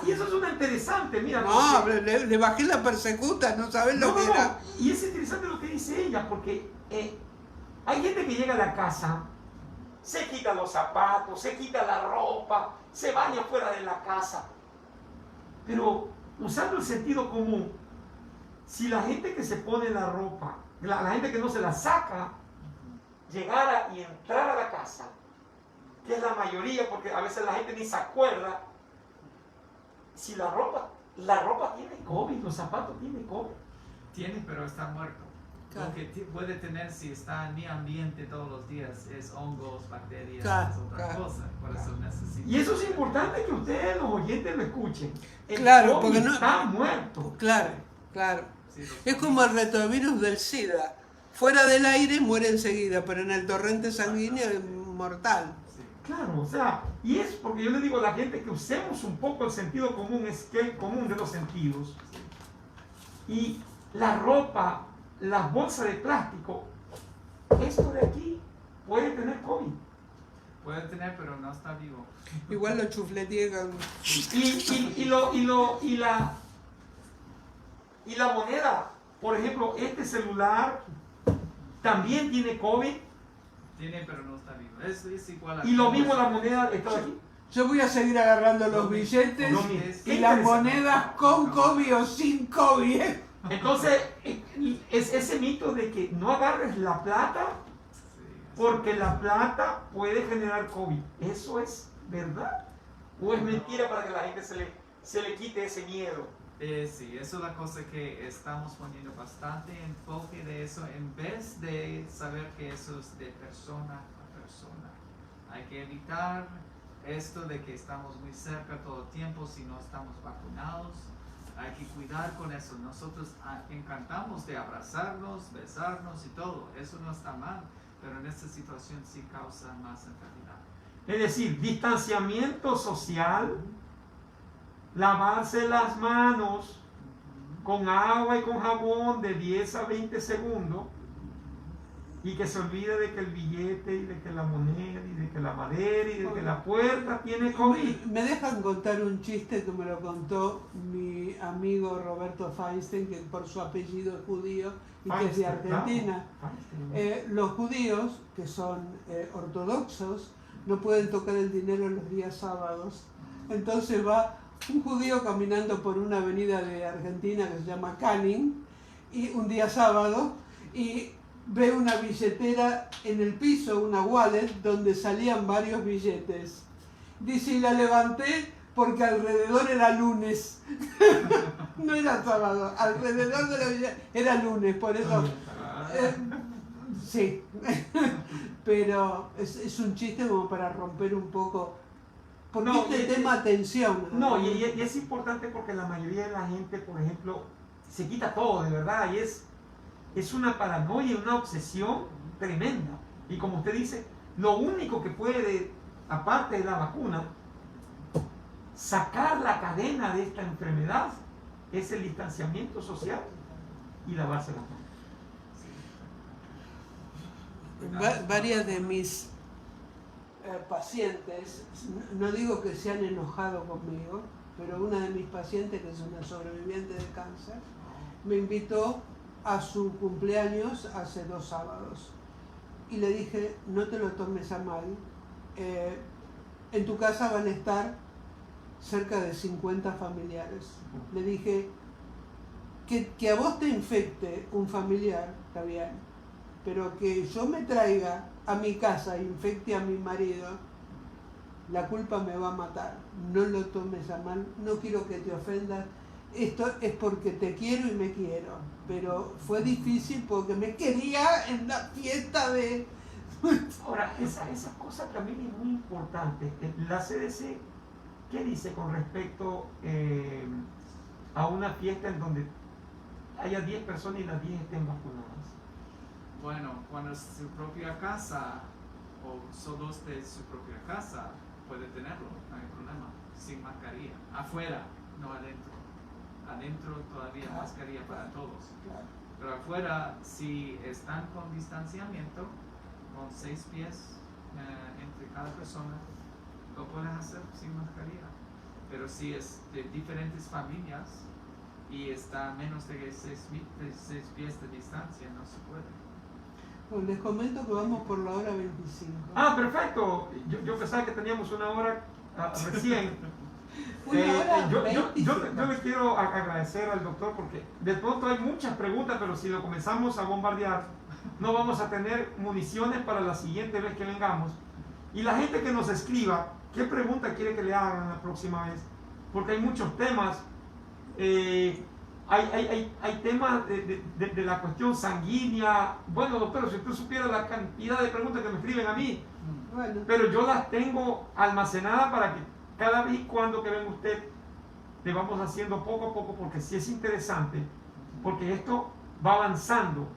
[SPEAKER 2] y eso es una interesante, mira.
[SPEAKER 1] No,
[SPEAKER 2] porque-
[SPEAKER 1] le bajé la persecuta, no sabes lo
[SPEAKER 2] No,
[SPEAKER 1] que
[SPEAKER 2] no,
[SPEAKER 1] era.
[SPEAKER 2] y es interesante lo que dice ella, porque hay gente que llega a la casa, se quita los zapatos, se quita la ropa, se baña fuera de la casa. Pero usando el sentido común, si la gente que se pone la ropa, la gente que no se la saca, llegara y entrara a la casa, que es la mayoría, porque a veces la gente ni se acuerda, si la ropa tiene COVID, los zapatos tienen COVID.
[SPEAKER 3] Tiene, pero está muerto.
[SPEAKER 1] Claro.
[SPEAKER 3] Lo que puede tener si está en mi ambiente todos los días es hongos, bacterias,
[SPEAKER 1] Claro,
[SPEAKER 3] es otra
[SPEAKER 1] claro,
[SPEAKER 3] cosa. Por eso necesito.
[SPEAKER 2] Y eso es importante que ustedes, los oyentes, lo escuchen. El
[SPEAKER 1] Claro,
[SPEAKER 2] COVID
[SPEAKER 1] porque no-
[SPEAKER 2] está muerto.
[SPEAKER 1] Claro, claro.
[SPEAKER 3] Sí, los
[SPEAKER 1] Es como el retrovirus del SIDA. Fuera del aire muere enseguida, pero en el torrente sanguíneo es mortal.
[SPEAKER 3] Sí.
[SPEAKER 2] Claro, o sea, y es porque yo le digo a la gente que usemos un poco el sentido común, es que el común de los sentidos. Y la ropa, las bolsas de plástico, esto de aquí puede tener COVID.
[SPEAKER 3] Puede tener, pero no está vivo.
[SPEAKER 1] Igual lo chufletiegan.
[SPEAKER 2] Y la moneda, por ejemplo, este celular también tiene COVID.
[SPEAKER 3] Tiene, pero no está vivo. Es igual a.
[SPEAKER 2] Y lo mismo la moneda está aquí.
[SPEAKER 1] Yo voy a seguir agarrando los billetes
[SPEAKER 2] Lo mismo.
[SPEAKER 1] y las monedas con COVID o sin COVID.
[SPEAKER 2] Entonces, es ese mito de que no agarres la plata
[SPEAKER 3] Sí,
[SPEAKER 2] porque la plata puede generar COVID. ¿Eso es verdad? ¿O es mentira para que la gente se le quite ese miedo?
[SPEAKER 3] sí, eso es la cosa que estamos poniendo bastante enfoque de eso, en vez de saber que eso es de persona a persona. Hay que evitar esto de que estamos muy cerca todo el tiempo si no estamos vacunados. Hay que cuidar con eso. Nosotros encantamos de abrazarnos, besarnos y todo. Eso no está mal, pero en esta situación sí causa más enfermedad.
[SPEAKER 2] Es decir, distanciamiento social, lavarse las manos con agua y con jabón de 10 a 20 segundos y que se olvide de que el billete y de que la moneda y de que la madera y de que la puerta tiene COVID.
[SPEAKER 1] Me dejan contar un chiste que me lo contó mi amigo Roberto Feinstein, que por su apellido es judío y que es de Argentina. Los judíos, que son ortodoxos, no pueden tocar el dinero los días sábados. Entonces va un judío caminando por una avenida de Argentina que se llama Canning, y un día sábado, y ve una billetera en el piso, una wallet, donde salían varios billetes. Dice, y la levanté porque alrededor era lunes. No era sábado, alrededor de la billetera era lunes, por eso... sí, pero es un chiste como para romper un poco, porque
[SPEAKER 2] No,
[SPEAKER 1] este tema tensión.
[SPEAKER 2] No, y es importante porque la mayoría de la gente, por ejemplo, se quita todo, de verdad, y es una paranoia, una obsesión tremenda. Y como usted dice, lo único que puede, aparte de la vacuna, sacar la cadena de esta enfermedad es el distanciamiento social y lavarse las manos.
[SPEAKER 1] Varias de mis pacientes, no digo que se han enojado conmigo, pero una de mis pacientes, que es una sobreviviente de cáncer, me invitó a su cumpleaños hace 2 sábados. Y le dije, no te lo tomes a mal, en tu casa van a estar cerca de 50 familiares. Le dije, que a vos te infecte un familiar, está bien, pero que yo me traiga a mi casa e infecte a mi marido, la culpa me va a matar. No lo tomes a mal, no quiero que te ofendas. Esto es porque te quiero y me quiero, pero fue difícil porque me quería en la fiesta de...
[SPEAKER 2] Ahora, esa cosa también es muy importante. La CDC, ¿qué dice con respecto a una fiesta en donde haya 10 personas y las 10 estén vacunadas?
[SPEAKER 3] Bueno, cuando es su propia casa o solo de su propia casa, puede tenerlo, no hay problema, sin mascarilla. Afuera, no adentro. Adentro todavía
[SPEAKER 1] Claro,
[SPEAKER 3] mascarilla para todos.
[SPEAKER 1] Claro.
[SPEAKER 3] Pero afuera, si están con distanciamiento, con 6 pies entre cada persona, lo pueden hacer sin mascarilla. Pero si es de diferentes familias y está a menos de 6 pies de distancia, no se puede.
[SPEAKER 1] Bueno, les comento que vamos por la hora 25.
[SPEAKER 2] Ah, perfecto. Yo pensaba que teníamos una hora recién.
[SPEAKER 1] Una hora
[SPEAKER 2] Yo
[SPEAKER 1] 25.
[SPEAKER 2] le quiero agradecer al doctor porque de pronto hay muchas preguntas, pero si lo comenzamos a bombardear, no vamos a tener municiones para la siguiente vez que vengamos. Y la gente que nos escriba, ¿qué pregunta quiere que le hagan la próxima vez? Porque hay muchos temas. Hay temas de la cuestión sanguínea. Bueno, doctor, si usted supiera la cantidad de preguntas que me escriben a mí,
[SPEAKER 1] Bueno,
[SPEAKER 2] pero yo las tengo almacenadas para que cada vez y cuando que venga usted, le vamos haciendo poco a poco, porque sí es interesante, porque esto va avanzando,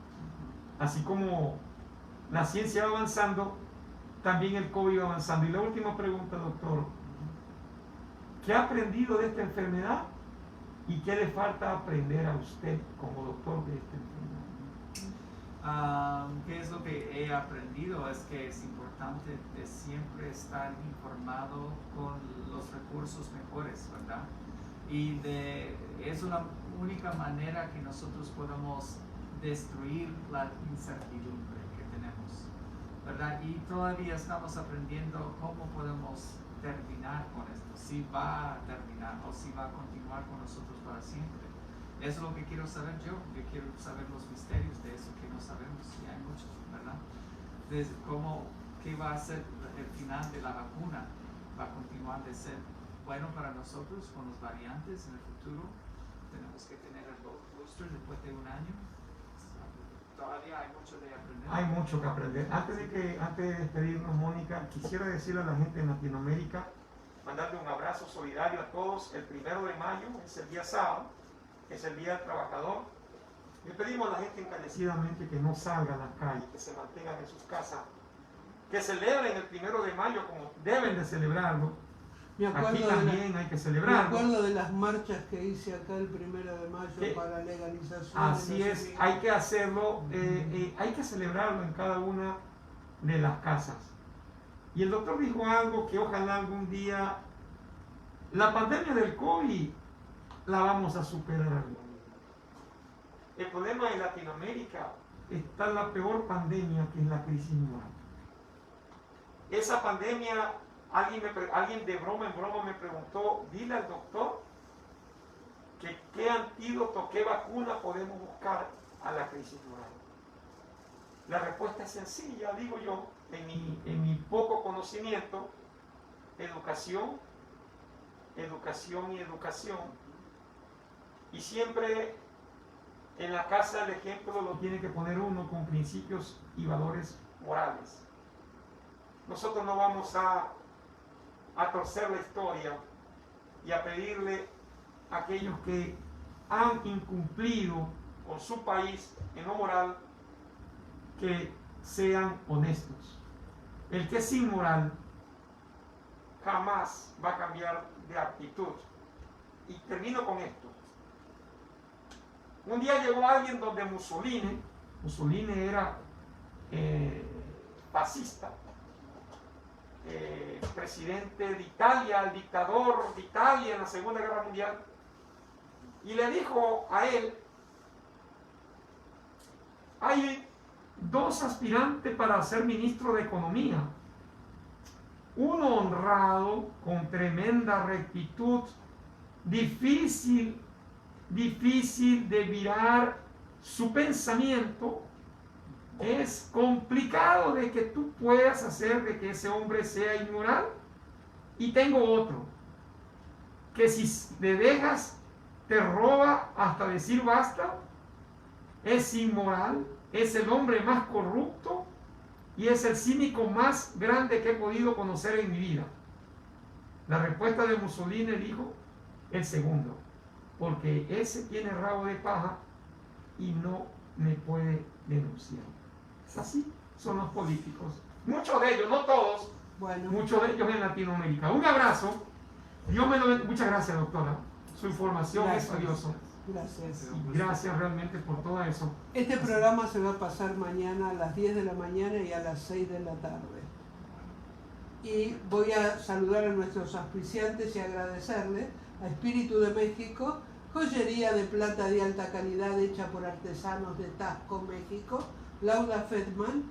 [SPEAKER 2] así como la ciencia va avanzando, también el COVID va avanzando. Y la última pregunta, doctor, ¿qué ha aprendido de esta enfermedad y qué le falta aprender a usted como doctor de esta enfermedad?
[SPEAKER 3] ¿Qué es lo que he aprendido? Es que es importante de siempre estar informado con los recursos mejores, ¿verdad? Y es una única manera que nosotros podemos destruir la incertidumbre que tenemos, ¿verdad? Y todavía estamos aprendiendo cómo podemos terminar con esto, si va a terminar o si va a continuar con nosotros para siempre. Eso es lo que quiero saber yo quiero saber los misterios de eso que no sabemos, y hay muchos, ¿verdad? Desde qué va a ser el final de la vacuna, va a continuar de ser bueno para nosotros con los variantes en el futuro. Tenemos que tener el booster después de un año. Todavía hay mucho de aprender.
[SPEAKER 2] Hay mucho que aprender. Antes de despedirnos, Mónica, quisiera decirle a la gente en Latinoamérica, mandarle un abrazo solidario a todos. El 1 de mayo es el día sábado, es el Día del Trabajador. Le pedimos a la gente encarecidamente que no salga a la calle, que se mantengan en sus casas, que celebren el 1 de mayo como deben de celebrarlo. Aquí también hay que celebrarlo.
[SPEAKER 1] Me acuerdo de las marchas que hice acá el 1 de mayo para la legalización.
[SPEAKER 2] Así es, hay que hacerlo, hay que celebrarlo en cada una de las casas. Y el doctor dijo algo que ojalá algún día, la pandemia del COVID la vamos a superar. El problema en Latinoamérica está la peor pandemia, que es la crisis moral. Esa pandemia, alguien de broma en broma me preguntó, dile al doctor que qué antídoto, qué vacuna podemos buscar a la crisis moral. La respuesta es sencilla, digo yo, en mi poco conocimiento: educación, educación y educación. Y siempre en la casa el ejemplo lo tiene que poner uno con principios y valores morales. Nosotros no vamos a torcer la historia y a pedirle a aquellos que han incumplido con su país en lo moral que sean honestos. El que es inmoral jamás va a cambiar de actitud. Y termino con esto. Un día llegó alguien donde Mussolini era fascista, presidente de Italia, el dictador de Italia en la Segunda Guerra Mundial, y le dijo a él: hay 2 aspirantes para ser ministro de Economía, uno honrado, con tremenda rectitud, difícil de virar su pensamiento, es complicado de que tú puedas hacer de que ese hombre sea inmoral. Y tengo otro, que si le dejas te roba hasta decir basta, es inmoral, es el hombre más corrupto y es el cínico más grande que he podido conocer en mi vida. La respuesta de Mussolini dijo: el segundo. porque ese tiene rabo de paja y no me puede denunciar. Es así, son los políticos. Muchos de ellos, no todos,
[SPEAKER 1] Bueno,
[SPEAKER 2] muchos de ellos en Latinoamérica. Un abrazo. Dios me lo bendiga. Muchas gracias, doctora. Su información es
[SPEAKER 1] Gracias.
[SPEAKER 2] valiosa.
[SPEAKER 1] gracias.
[SPEAKER 2] Y gracias realmente por todo eso.
[SPEAKER 1] Este programa se va a pasar mañana a las 10 de la mañana y a las 6 de la tarde. Y voy a saludar a nuestros auspiciantes y agradecerle a Espíritu de México, joyería de plata de alta calidad hecha por artesanos de Taxco, México, Laura Fedman,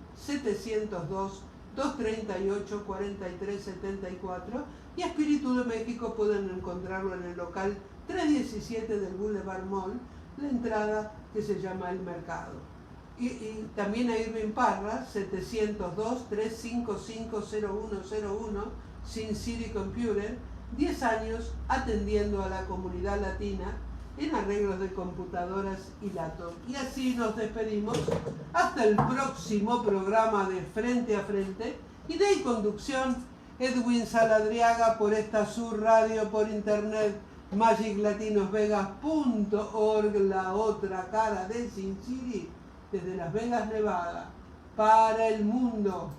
[SPEAKER 1] 702-238-4374, y Espíritu de México pueden encontrarlo en el local 317 del Boulevard Mall, la entrada que se llama El Mercado. Y también a Irving Parra, 702-355-0101, Sin City Computer, 10 años atendiendo a la comunidad latina en arreglos de computadoras y laptops. Y así nos despedimos hasta el próximo programa de Frente a Frente, idea y conducción Edwin Saladriaga, por esta su radio por internet magiclatinosvegas.org, la otra cara de Sin City, desde Las Vegas, Nevada, para el mundo.